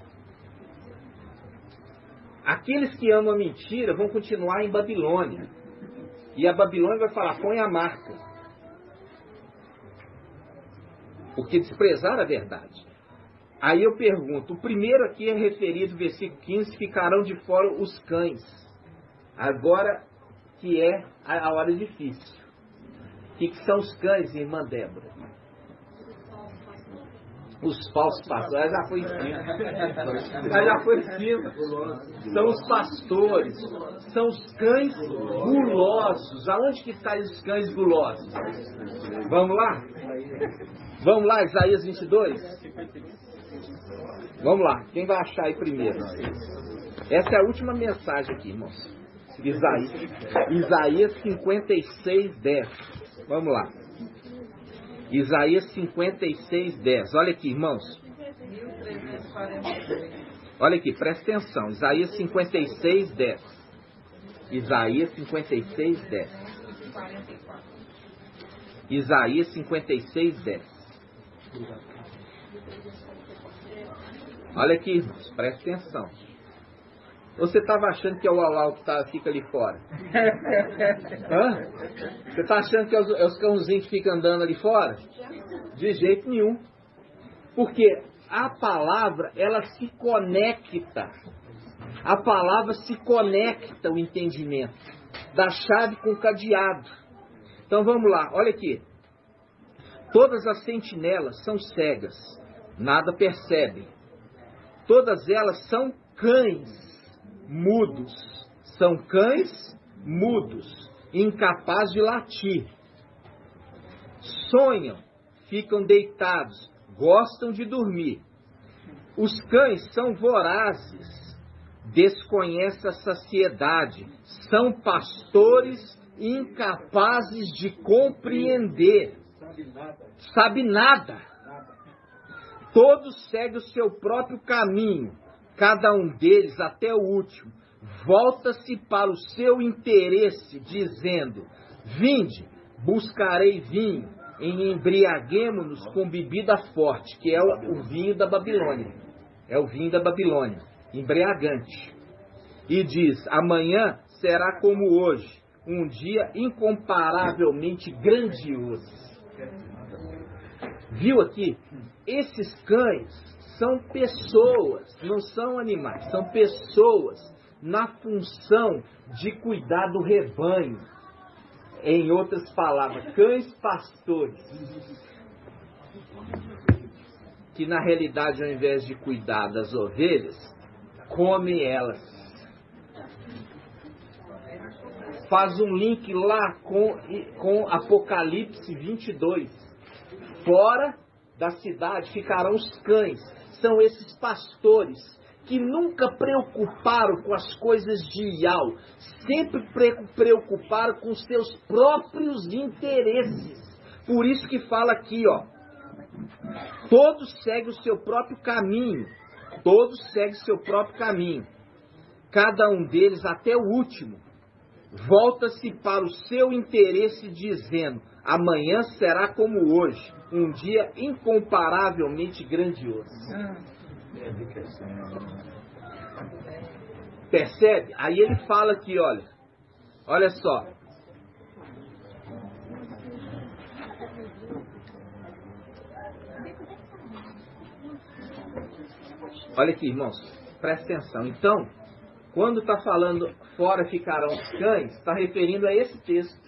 Aqueles que amam a mentira vão continuar em Babilônia. E a Babilônia vai falar, põe a marca. Porque desprezaram a verdade. Aí eu pergunto, o primeiro aqui é referido, versículo 15, ficarão de fora os cães. Agora que é a hora difícil. O que são os cães, irmã Débora? Os falsos pastores. Já foi em cima. Já foi em cima. São os pastores. São os cães gulosos. Aonde que estão os cães gulosos? Vamos lá? Vamos lá, Isaías 22? Vamos lá. Quem vai achar aí primeiro? Essa é a última mensagem aqui, irmãos. Isaías 56:10. Vamos lá. Isaías 56:10. Olha aqui, irmãos. Olha aqui, presta atenção. Isaías 56:10. Isaías 56:10. Isaías 56:10. Olha aqui, irmãos, presta atenção. Você estava achando que é o Aulau que fica ali fora? Hã? Você está achando que é os cãozinhos que ficam andando ali fora? De jeito nenhum. Porque a palavra, ela se conecta. A palavra se conecta ao entendimento. Da chave com o cadeado. Então vamos lá, olha aqui. Todas as sentinelas são cegas, nada percebem. Todas elas são cães mudos. São cães mudos, incapazes de latir. Sonham, ficam deitados, gostam de dormir. Os cães são vorazes, desconhecem a saciedade, são pastores incapazes de compreender. Sabe nada. Todos seguem o seu próprio caminho, cada um deles até o último. Volta-se para o seu interesse, dizendo: vinde, buscarei vinho, e embriaguemo-nos com bebida forte, que é o vinho da Babilônia. É o vinho da Babilônia, embriagante. E diz: amanhã será como hoje, um dia incomparavelmente grandioso. Viu aqui? Esses cães são pessoas, não são animais, são pessoas na função de cuidar do rebanho. Em outras palavras, cães pastores. que na realidade, ao invés de cuidar das ovelhas, come elas. Faz um link lá com Apocalipse 22. Fora da cidade ficarão os cães. São esses pastores que nunca preocuparam com as coisas de Yahweh, sempre preocuparam com seus próprios interesses. Por isso que fala aqui, ó, todos seguem o seu próprio caminho, todos seguem o seu próprio caminho, cada um deles, até o último, volta-se para o seu interesse, dizendo: amanhã será como hoje, um dia incomparavelmente grandioso. Percebe? Aí ele fala aqui, olha só. Olha aqui, irmãos, presta atenção. Então, quando está falando fora ficarão os cães, está referindo a esse texto.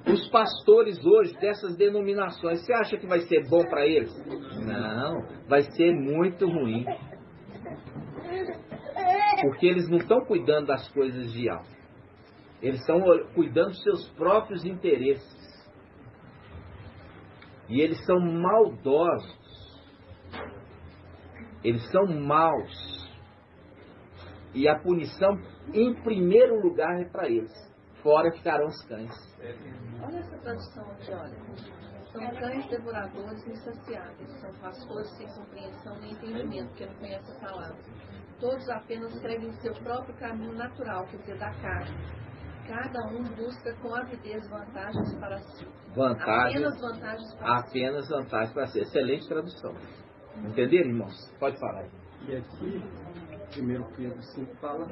Os pastores hoje dessas denominações, você acha que vai ser bom para eles? Não, vai ser muito ruim. Porque eles não estão cuidando das coisas de Yahweh. Eles estão cuidando dos seus próprios interesses. E eles são maldosos. Eles são maus. E a punição, em primeiro lugar, é para eles. Fora ficarão os cães. Olha essa tradução aqui, olha. São cães devoradores insaciáveis. São pastores sem compreensão nem entendimento, porque não conhecem a palavra. Todos apenas seguem seu próprio caminho natural, quer dizer, da carne. Cada um busca com avidez vantagens para si. Apenas vantagens para si. Apenas vantagens para si. Excelente tradução. Entenderam, irmãos? Pode falar. E aqui, 1 Pedro 5 fala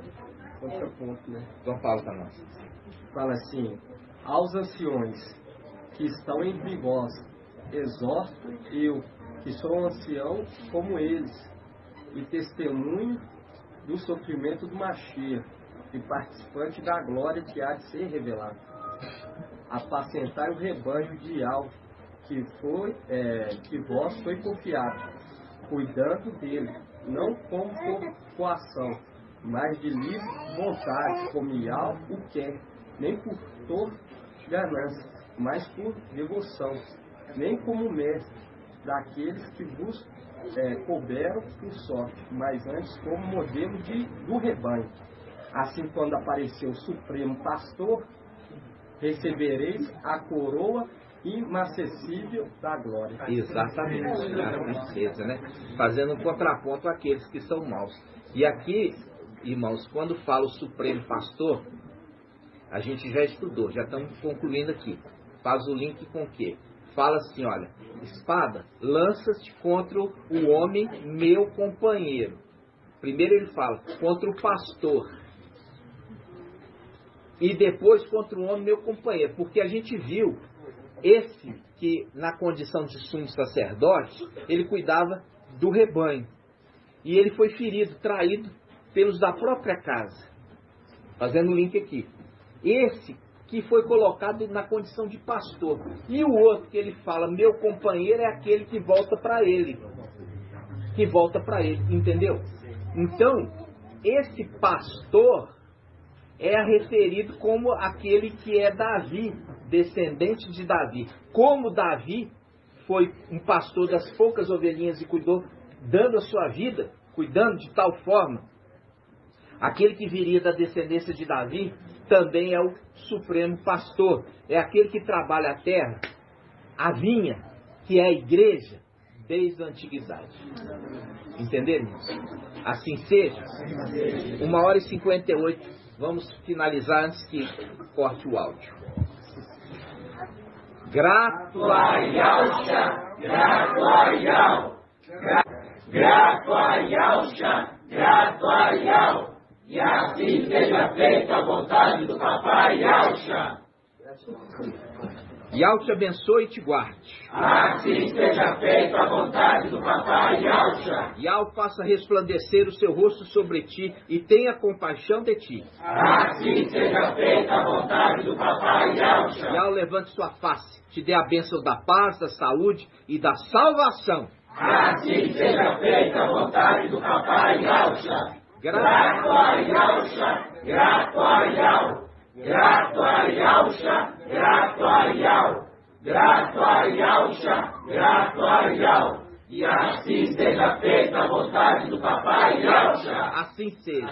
contraponto, né? Então fala para nós. Fala assim: aos anciões que estão em vós, exorto eu, que sou ancião como eles, e testemunho do sofrimento do Mashiach, e participante da glória que há de ser revelada. Apacentai o rebanho de Yahweh, que vós foi confiado, cuidando dele, não como por coação, mas de livre vontade, como Yahweh o quer, nem por ganância, mas por devoção, nem como mestre daqueles que vos couberam por sorte, mas antes como modelo do rebanho. Assim, quando apareceu o Supremo Pastor, recebereis a coroa inacessível da glória. Exatamente, a princesa, né? Fazendo um contraponto àqueles que são maus. E aqui, irmãos, quando fala o Supremo Pastor, a gente já estudou, já estamos concluindo aqui. Faz o link com o quê? Fala assim, olha, espada, lança-se contra o homem meu companheiro. Primeiro ele fala, contra o pastor. E depois contra o homem meu companheiro. Porque a gente viu esse que na condição de sumo sacerdote, ele cuidava do rebanho. E ele foi ferido, traído pelos da própria casa. Fazendo o link aqui. Esse que foi colocado na condição de pastor. E o outro que ele fala, meu companheiro, é aquele que volta para ele. Que volta para ele, entendeu? Então, esse pastor é referido como aquele que é Davi, descendente de Davi. Como Davi foi um pastor das poucas ovelhinhas e cuidou, dando a sua vida, cuidando de tal forma, aquele que viria da descendência de Davi também é o supremo pastor. É aquele que trabalha a terra, a vinha, que é a igreja, desde a antiguidade. Entenderam? Assim seja. 1h58. Vamos finalizar antes que corte o áudio. Grato a Yahusha, grato a Yahweh. Grato a Yahusha, grato a Yahweh. E assim seja feita a vontade do Papai Yahusha. Yau te abençoe e te guarde. Assim seja feita a vontade do Papai Yausha. Yau faça resplandecer o seu rosto sobre ti e tenha compaixão de ti. Assim seja feita a vontade do Papai Yausha. Yau levante sua face, te dê a bênção da paz, da saúde e da salvação. Assim seja feita a vontade do Papai Yausha. Grato a Yausha, grato a Yau. Grato a Yausha, grato a Yau. Grato a Yausha, grato a Yau. E assim seja feita a vontade do Papai Yausha. Assim seja.